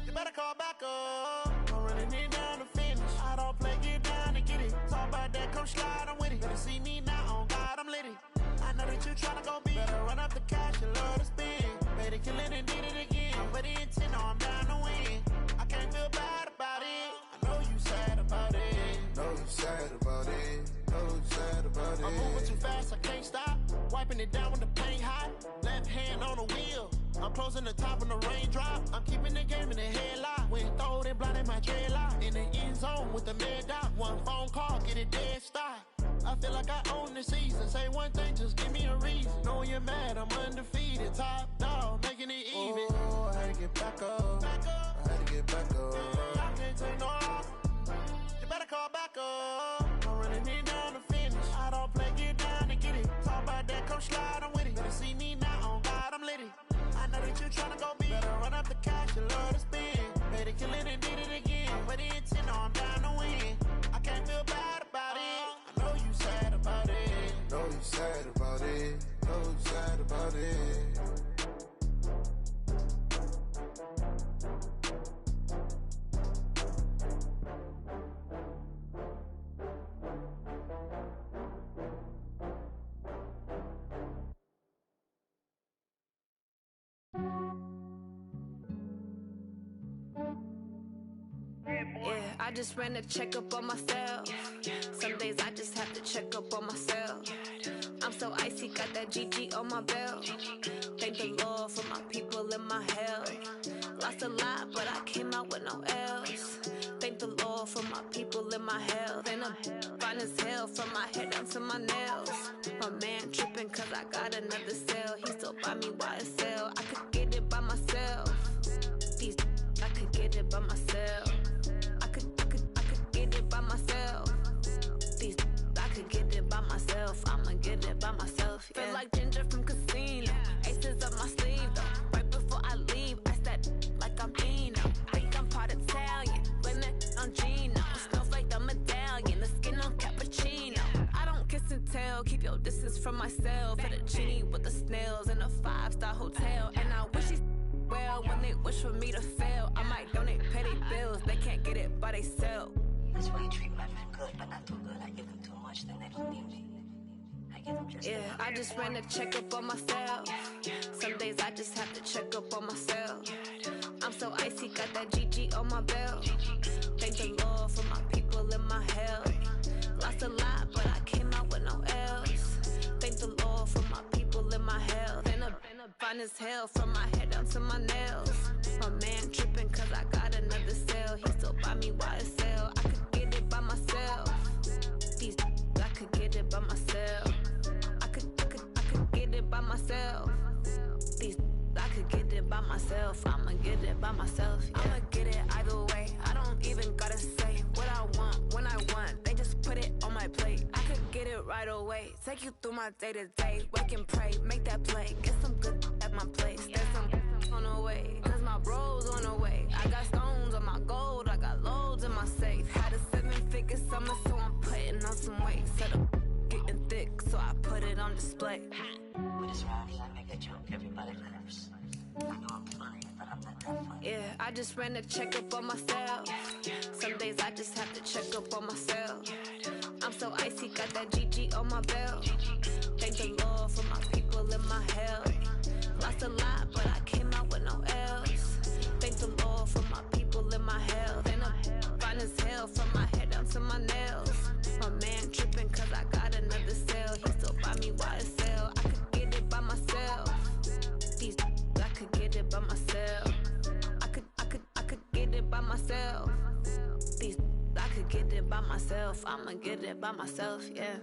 You better call back up. I'm running it down to finish. I don't play, get down and get it. Talk about that, come slide, I'm with it. Better see me now, on God, I'm litty. I know that you tryna go big. Better run up the cash, you love to spin. Better kill it and did it again. But the intent, no, I'm down to win. I can't feel bad about it. I know you sad about it. Know you sad about it. Know you sad about it. I'm moving too fast, I can't stop. Wiping it down when the paint hot. Left hand on the wheel. I'm closing the top when the raindrop. I'm keeping the game in the headlock. When throwed and blinded my dreadlock. In the end zone with the mad dot. One phone call, get it dead stop. I feel like I own the season. Say one thing, just give me a reason. Knowing you're mad, I'm undefeated. Top dog, making it even. Oh, I had to get back up. I had to get back up. I can't take no off. You better call back up. I'm running it down to finish. I don't play, get down and get it. Talk about that, come slide, I'm with it. Better see me now, on God, I'm litty. I know that you tryna go big. Better run up the cash, you love to spin. Better kill it and did it again. But the intent, no, I'm down to win. I can't feel bad about it. I know you sad about it. Know you sad about it. Know you sad about it. I just ran a checkup on myself. Some days I just have to check up on myself. I'm so icy, got that GG on my belt. Thank the Lord for my people in my health. Lost a lot, but I came out with no else. Thank the Lord for my people in my health. And I'm fine as hell from my head down to my nails. My man tripping cause I got another cell. He still buy me YSL. I could get it by myself. These I could get it by myself. I could get it by myself. These I could get it by myself. I'ma get it by myself. Yeah. Feel like Ginger from Casino. Aces up my sleeve though. Right before I leave, I said like I'm Dino. Think I'm part Italian. Blame that on Gino. Smells like the medallion. The skin on cappuccino. I don't kiss and tell. Keep your distance from myself. Fettuccine with the snails in a 5-star hotel. And I wish he's well when they wish for me to fail. I might donate petty bills. They can't get it by themselves. That's why you treat my friend good, but not too good. I give them too much, then they don't need me. I give them just I just ran a checkup on myself. Some days I just have to check up on myself. I'm so icy, got that GG on my belt. Thank the Lord for my people in my health. Lost a lot, but I came out with no else. Thank the Lord for my people in my health. And I'm fine as hell from my head down to my nails. My man tripping cause I got another cell. He still buy me YSL. I could get it by myself. These I could get it by myself. I could get it by myself. These I could get it by myself. I'ma get it by myself. Yeah. I'ma get it either way. I don't even gotta say what I want when I want. They just put it on my plate. I could get it right away. Take you through my day to day. Wake and pray, make that play. Get some good at my place. There's some on the way. Cause my bro's on the way. I got stones on my gold. I got loads in my safe. Had a 7-figure summer, so I'm putting on some weight. Set up getting thick, so I put it on display. With this round, I make a joke. Everybody laughs. I know I'm funny, but I'm not that funny. Yeah, I just ran a checkup on myself. Some days I just have to check up on myself. I'm so icy, got that GG on my belt. Thank the Lord for my people in my health. Lost a lot, but I came out with no else. Thank the Lord for my people in my health. And I'm fine as hell from my head down to my nails. My man tripping cause I got another cell. He still buy me YSL. I could get it by myself. These I could get it by myself. I could get it by myself. These I could get it by myself. I'ma get it by myself, yeah.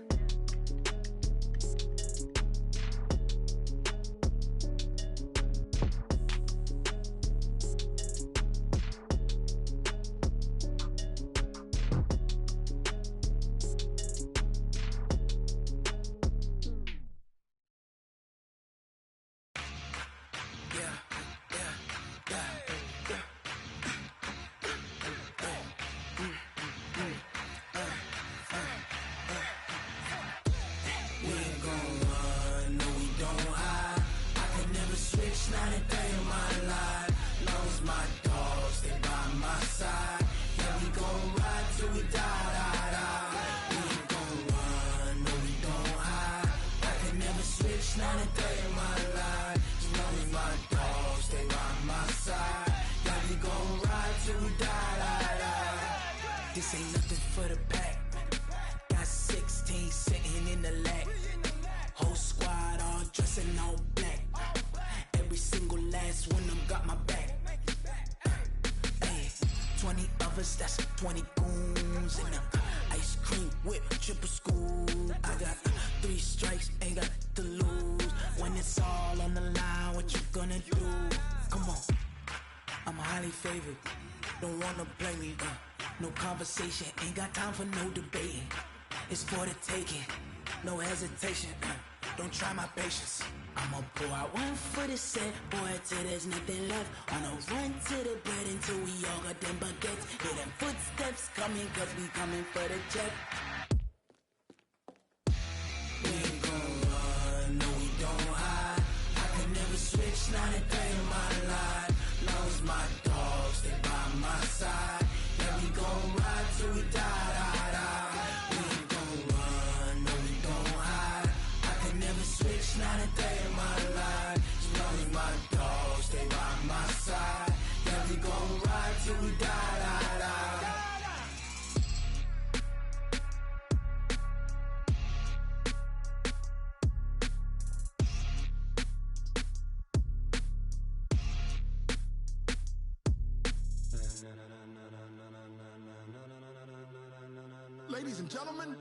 This ain't nothing for the pack. Got 16 sitting in the lap. Whole squad all dressing all black. Every single last one of them got my back. Hey, 20 of us, that's 20 goons. And ice cream whip, triple scoop. I got 3 strikes, ain't got to lose. When it's all on the line, what you gonna do? Come on, I'm highly favored. Don't wanna play me, no conversation, ain't got time for no debating. It's for the taking, no hesitation, don't try my patience. I'ma pour out one for the set, boy, till there's nothing left. On a run to the bread until we all got them baguettes. Hear them footsteps coming, cause we coming for the check. We ain't gon' run, no we don't hide. I can never switch, not a day in my life. Long as my dogs, they by my side. Yeah, we gon' ride till we die. We ain't gon' run, no we don't hide. I can never switch, not a day in my life. As long as my dogs, they by my side. Yeah, we gon' ride till we die. Ladies and gentlemen.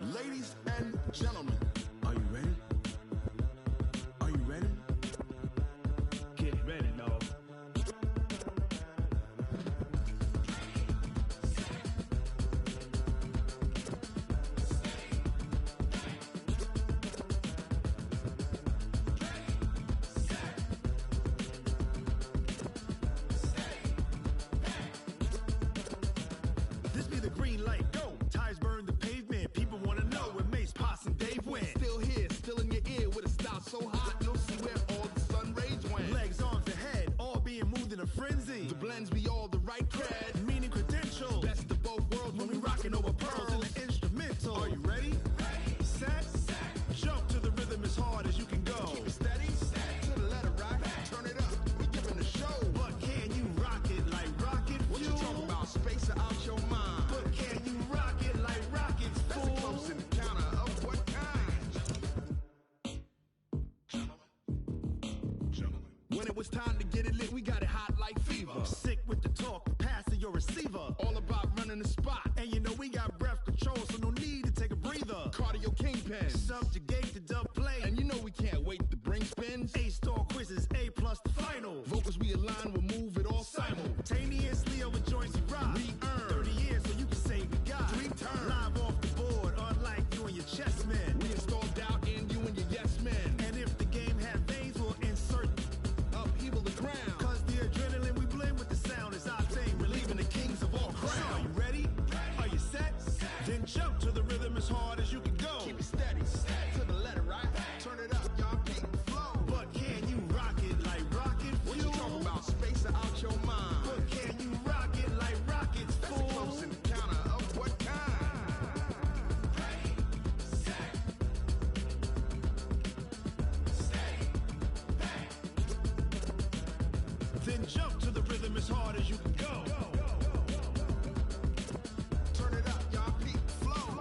Ladies and gentlemen. Are you ready? Are you ready? Get ready, dog. This be the green light, go. Tires burn the pavement. People wanna know where Mace, Potts, and Dave went. Still here, still in your ear with a style so hot, you'll see where all the sun rays went. Legs, arms, and head, all being moved in a frenzy. The blends be all the right cred, meaning credentials. Best of both worlds when we rockin' over pearls in the instrumental. Are you ready? Set, jump to the rhythm as hard as you can go. Keep it steady, to the letter right. Turn it up, we giving the show. But can you rock it like rocket fuel? What you talking about? Space out your mind. But can you rock it like rockets, fool? That's a close encounter of what kind? When it was time to get it lit, we got it hot like fever. Sick with the talk, pass to your receiver. All about running the spot. And you know we got breath control, so no need to take a breather. Cardio kingpin, subjugate the dub play. And you know we can't wait to bring spins. A-star quizzes, A+ the final. Vocals we align, we'll move it all simultaneously over joints we rock. We earn 30 years so you can say we got 3 turns. Live off the board, unlike you and your chess men. We install doubt in you and your yes men. And if the game had veins, we'll insert upheaval the ground. Cause the adrenaline we blend with the sound is our thing, relieving the kings of all crowns. So are you ready? Are you set? Then jump to the rhythm as hard as you can go. Keep it steady, to the letter right. Turn it up, y'all keep the flow. But can you rock it like rocket fuel? What you talking about? Space out your mind. But can you rock it like rockets, fool? That's a close encounter of what kind? Then jump to the rhythm as hard as you can go. Turn it up, y'all keep the flow.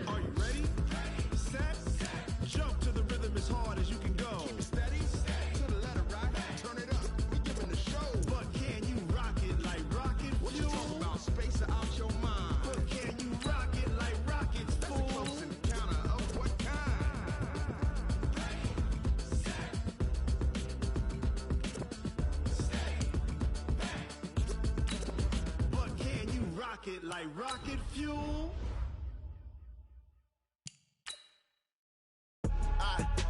Are you ready? Set, jump to the rhythm as hard as you can go. Keep it steady, to the letter right. Turn it up, we giving the show. But can you rock it like rocket fuel? What you talking about? Space out your mind. But can you rock it like rockets, fool? That's a close encounter of what kind? But can you rock it like rocket fuel?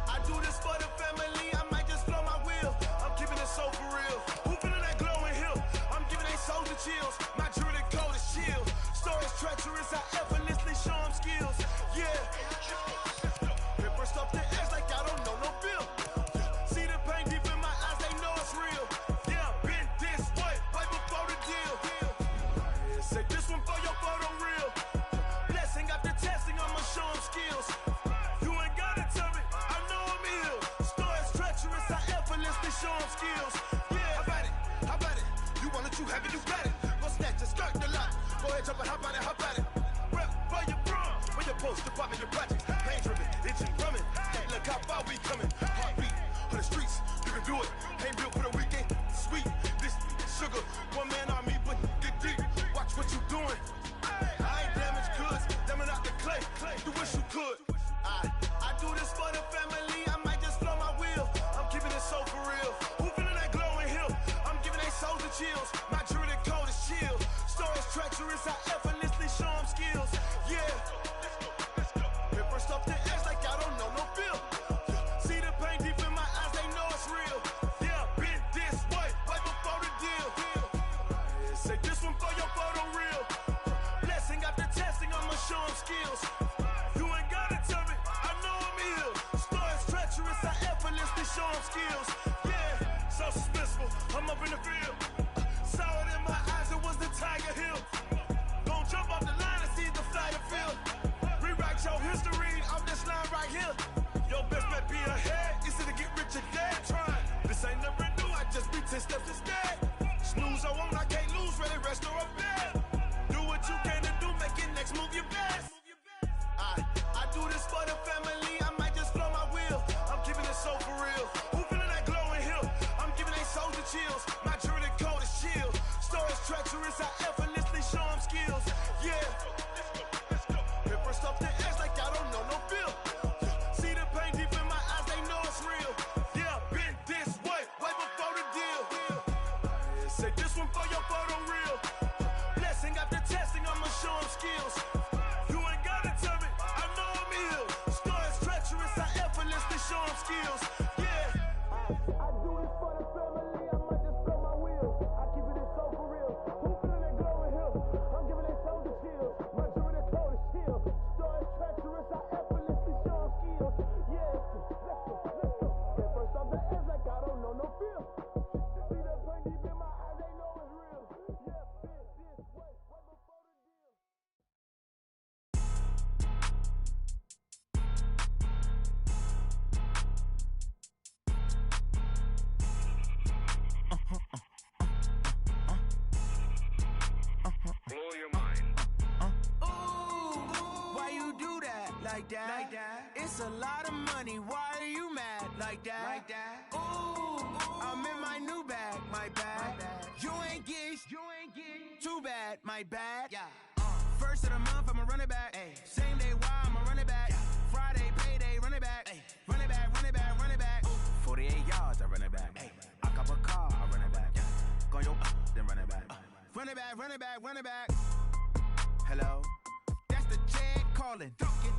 I do this for the family, I might just blow my wheel. I'm keeping it so for real. Who feeling that glowing hill? I'm giving they soldier chills. My jewelry code is chill. Stories treacherous, I effortlessly show them skills. Yeah. Paper stuff to edge like I don't know no bill. See the pain deep in my eyes, they know it's real. Yeah, been this way, way before the deal. Say this one for your photo reel. Blessing after testing, I'ma show them skills. You ain't gotta tell me, I know I'm ill. Stories treacherous, I effortlessly show them skills. Yeah, how about it? How about it? You want it, you have it, you got it. Go snatch it, skirt the lot. Go ahead, jump it, hop on it, hop on it. Rep for your bro, for your post, department, your project. Pain driven, itching, drumming. Hey, look how far we coming. Heartbeat on the streets, you can do it. Ain't built for the weekend, sweet. This sugar, one man army, but get deep. Watch what you doing. I ain't damaged goods, damn it out the clay. You wish you could. I do this for the family, I might just blow my wheel. I'm keeping it so for real. Who feeling that glowing hill? I'm giving they soldier chills. My jewelry code is chill. Stories treacherous, I effortlessly show them skills. Yeah. Paper stuff to edge like I don't know no bill. See the pain deep in my eyes, they know it's real. Yeah, been this way, way before the deal. Say this one for your photo reel. Blessing after testing, I'ma show them skills. You ain't gotta 10 steps instead. Snooze or won't, I can't lose, ready, rest or a bed. Do what you can to do, make your next move your best. I do this for the family, I might just flow my wheel. I'm keeping it so for real. Who feeling that glowing hill? I'm giving they soldier chills. My jewelry code is chill. Stories treacherous, I effortlessly show them skills. Yeah. Hit first off the edge like I don't know no feel. See the pain deep in my eyes, they know it's real. Yeah, been this way, way before the deal. Say this one for your photo reel. Blessing after testing, I'ma show them skills. You ain't gotta tell me, I know I'm ill. Stories treacherous, I effortlessly show them skills. Yeah. I do this for the family, I might just blow my wheel. I keep it so for real. Who feeling that glowing hill? I'm giving they soldier chills. My jewelry code is chill. Stories treacherous, I effortlessly show them skills. Yeah. Let's go. Hit first off the edge like I don't know no feel. See that pain deep in my eyes, they know it's real. Yeah, been this way, way before the deal. Blow your mind. Ooh, why you do that like that? Like that? It's a lot of money. Why are you mad like that? Like that? Ooh, I'm in my new bag, my bag. You ain't geek, too bad, my bad. Yeah. First of the month, I'ma run it back. Ay. Same day, why I'ma run it back. Yeah. Friday, payday, run it back. Ay. Run it back, run it back, run it back. 48 yards, I run it back. Ay. I cop a car, I run it back. Yeah. Go your then run it back. Run it back, run it back, run it back. Hello, that's the check calling.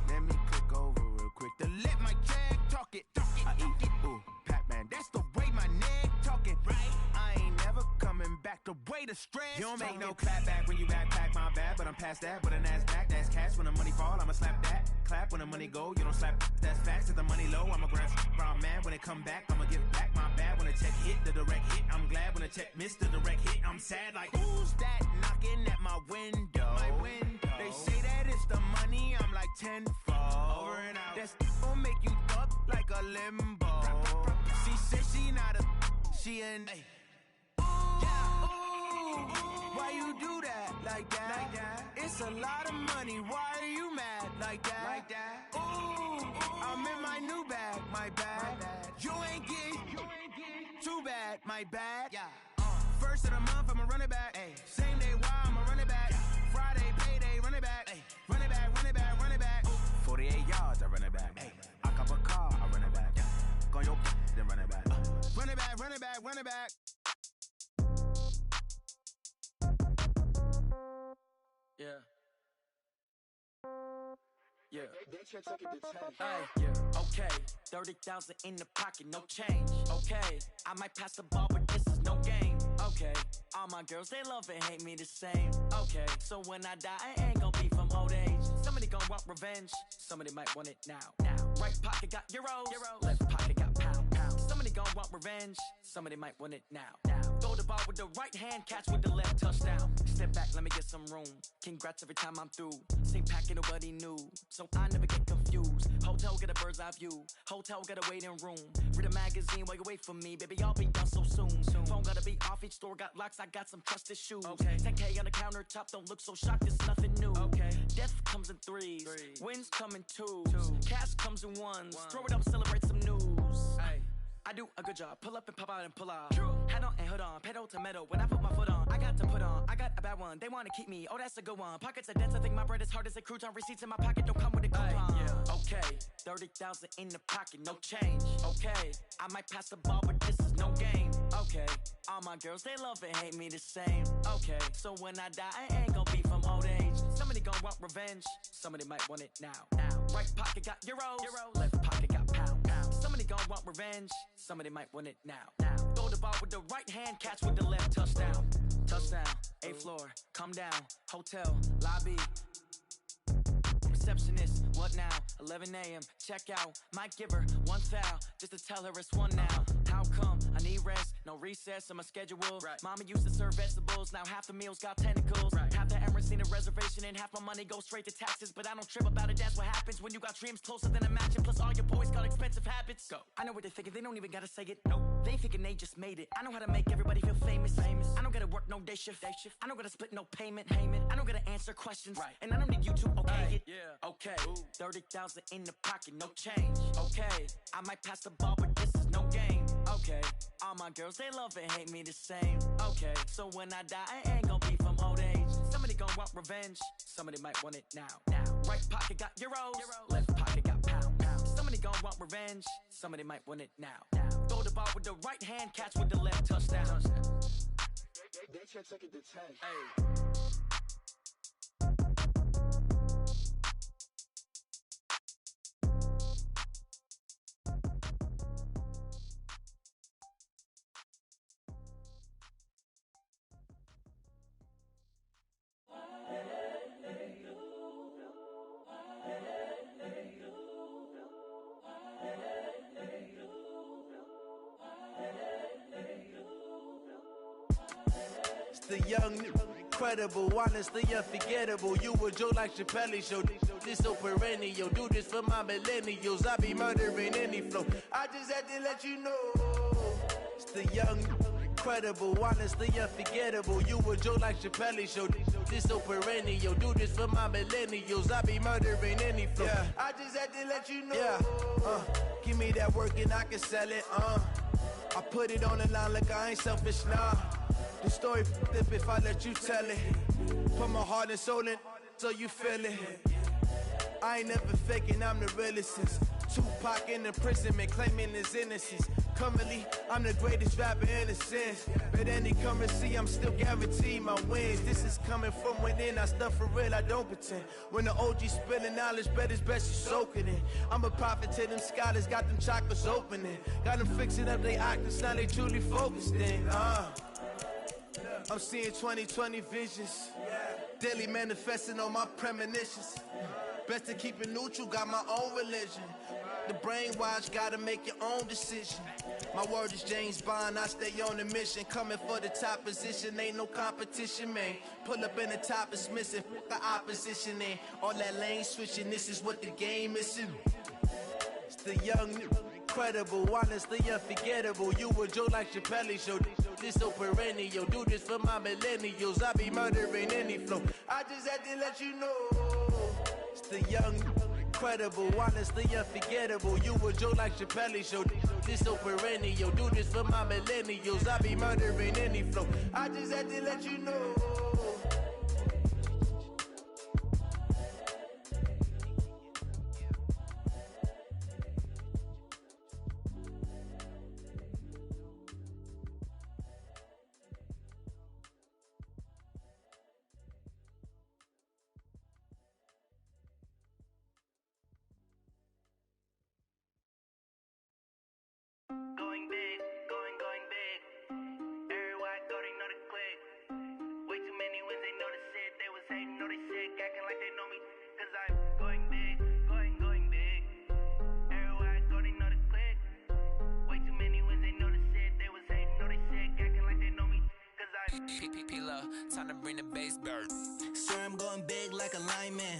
Let me click over real quick to let my check talk it. I eat it, ooh, Pac-Man, that's the way my neck talking. Right, I ain't never coming back the way the stress. You don't make no clap back when you backpack, my bad, but I'm past that. With an ass back, that's cash. When the money fall, I'ma slap that. Clap when the money go, you don't slap. That's facts. If the money low, I'ma grab brown man. When it come back, I'ma give back my bad. When the check hit, the direct hit, I'm glad. When the check missed the direct hit, I'm sad. Like who's that knocking at my window? My window. They say that it's the money, I'm like tenfold. Over and out. That's gon' make you up like a limbo. She said she not a, she an. Ay. Why you do that like that? Like that? It's a lot of money. Why are you mad like that? Like that? Ooh, I'm in my new bag, my bag. You ain't geek, too bad, my bad. Yeah. First of the month, I'ma run it back. Ay. Same day, why I'ma run it back. Yeah. Friday, payday, run it back. Ay. Run it back, run it back, run it back. 48 yards, I run it back. Ay. I cop a car, I run it back. Yeah. Go your then run it back. Run it back, run it back, run it back. Yeah. Yeah. Hey, yeah. Okay. 30,000 in the pocket, no change. Okay. I might pass the ball, but this is no game. Okay. All my girls, they love and hate me the same. Okay. So when I die, I ain't gonna be from old age. Somebody gonna want revenge. Somebody might want it now. Right pocket got euros. Left pocket got pounds. Somebody gonna want revenge. Somebody might want it now. Throw the ball with the right hand, catch with the left, touchdown. Step back, let me get some room. Congrats every time I'm through. Same packet, nobody knew, so I never get confused. Hotel get a bird's eye view. Hotel get a waiting room. Read a magazine while you wait for me, baby. I'll be done so soon. Phone gotta be off. Each store got locks. I got some trusted shoes. Okay. 10K on the countertop. Don't look so shocked. It's nothing new. Okay. Death comes in threes. Wins come in twos. Cash comes in ones. Throw it up, celebrate some news. Hey. I do a good job. Pull up and pop out and pull out. Head on and hood on. Pedal to metal. When I put my foot on, I got to put on. I got a bad one. They want to keep me. Oh, that's a good one. Pockets are dense. I think my bread is hard as a crouton. Receipts in my pocket don't come with a coupon. Yeah. Okay. 30,000 in the pocket. No change. Okay. I might pass the ball, but this is no game. Okay. All my girls, they love and hate me the same. Okay. So when I die, I ain't gonna be from old age. Somebody gonna want revenge. Somebody might want it now. Right pocket got euros. Left pocket got pounds. Somebody gonna want revenge. Somebody might want it now. Throw the ball with the right hand, catch with the left, touchdown. Touchdown, 8th floor, come down, hotel, lobby. Receptionist, what now? 11 a.m., check out. Might give her one foul, just to tell her it's one now. How come? I need rest, no no recess in my schedule. Right. Mama used to serve vegetables, now half the meals got tentacles. Right. Half the Emirates need a reservation and half my money goes straight to taxes. But I don't trip about it, that's what happens when you got dreams closer than a match. And plus all your boys got expensive habits. Go. I know what they're thinking, they don't even gotta say it. Nope. They ain't thinking they just made it. I know how to make everybody feel famous. I don't gotta work no day shift. I don't gotta split no payment. I don't gotta answer questions. Right. And I don't need you to okay it. Yeah. Okay. 30,000 in the pocket, no change. Okay. I might pass the ball, but this is no game. Okay. All my girls, they love and hate me the same. Okay. So when I die, I ain't gonna be from old age. Somebody gon' want revenge. Somebody might want it now. Right pocket got euros. Left pocket got pounds. Somebody gon' want revenge. Somebody might want it now. Throw the ball with the right hand, catch with the left, touchdown. They can't take it to 10. Hey. The young, incredible, honestly unforgettable. You a Joe like Chappelle show. This so perennial. Do this for my millennials. I be murdering any flow. I just had to let you know. It's the young, incredible, honestly unforgettable. You a Joe like Chappelle show. This so perennial. Do this for my millennials. I be murdering any flow. Yeah. I just had to let you know. Yeah. Give me that work and I can sell it. I put it on the line like I ain't selfish, nah. The story flip if I let you tell it. Put my heart and soul in so you feel it. I ain't never faking, I'm the realest since Tupac in imprisonment, claiming his innocence. Currently, I'm the greatest rapper in a sense. But any currency, I'm still guaranteed my wins. This is coming from within, I stuff for real, I don't pretend. When the OG spilling knowledge, bet it's best you soak it in. I'm a prophet to them scholars, got them chakras opening. Got them fixing up they octaves, now they truly focused in. I'm seeing 2020 visions, daily manifesting on my premonitions. Best to keep it neutral, got my own religion. The brainwash, gotta make your own decision. My word is James Bond, I stay on the mission. Coming for the top position, ain't no competition, man. Pull up in the top, it's missing, the opposition in. All that lane switching, this is what the game is in. It's the young, incredible, honestly unforgettable. You a Joe like Chappelle show. This so perennial. Do this for my millennials. I be murdering any flow. I just had to let you know. It's the young, incredible, honestly unforgettable. You a Joe like Chappelle show. This so perennial. Do this for my millennials. I be murdering any flow. I just had to let you know. Going big, going big. Everywhere I go, they know the click. Way too many wins, they know the shit. They was hating, know they sick, acting like they know me. Cause I'm going big, going big. Everywhere I go, they know the click. Way too many wins, they know the shit. They was hating, know they sick, acting like they know me. Cause I'm P-P-P-Love, time to bring the bass bird. Swear I'm going big like a lineman.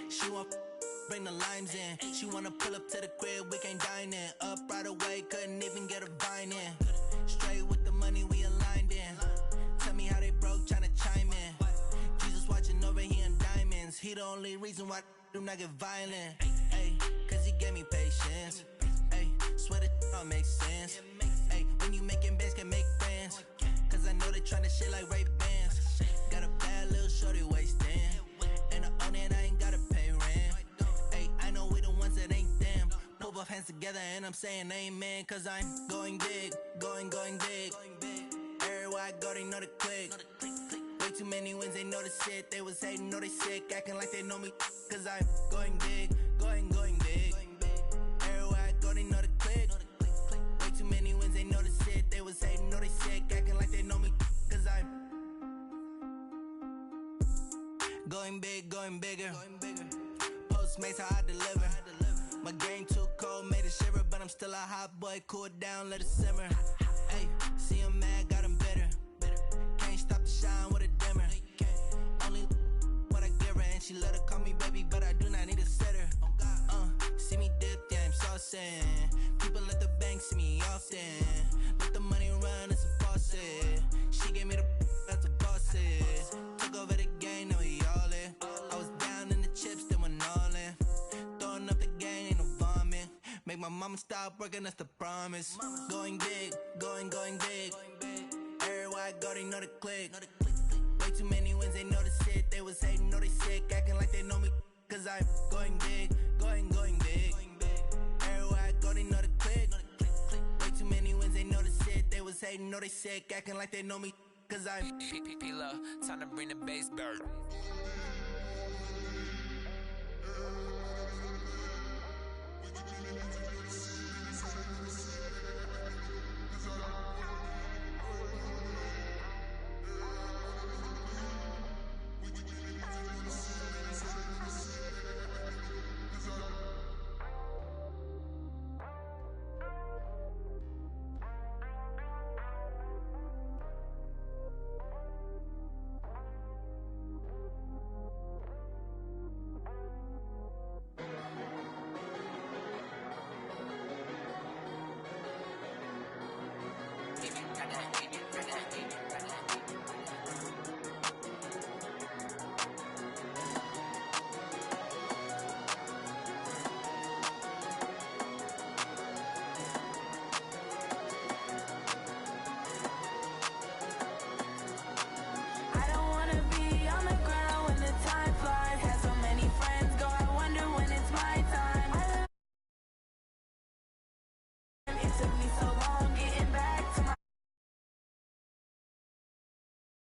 She want bring the limes in. She wanna pull up to the crib, we can't dine in. Up right away, couldn't even get a vine in. Straight with the money, we aligned in. Tell me how they broke, tryna chime in. Jesus watching over here in diamonds. He the only reason why do not get violent. Ay, cause he gave me patience. Ay, swear that all makes sense. Ay, when you making bands, can make friends. Cause I know they tryna shit like Ray-Bans. Got a bad little shorty wasting. And I own it, I ain't gotta pay rent. Ay, I know we the ones that ain't them. Pull both hands together and I'm saying amen. Cause I'm going big, going big. Everywhere I go, they know the click. Way too many wins, they know the shit. They was hating, know they sick, acting like they know me. Cause I'm going big, going big. Everywhere I go, they know the click. Way too many wins, they know the shit. They was hating, know they sick, acting like they know me. Cause I'm going big, going bigger. Postmates how I deliver. My game too cold, made it shiver, but I'm still a hot boy. Cool it down, let it simmer. Hey, see him I'ma stop working, that's the promise. Going big, going big. Everywhere I go, they know the click. Way too many wins, they know the shit. They was hating, know they sick, acting like they know me. Cause I'm going big, going big. Everywhere I go, they know the click. Way too many wins, they know the shit. They was hating, know they sick, acting like they know me. Cause I'm P-Lo, time to bring the bass bird.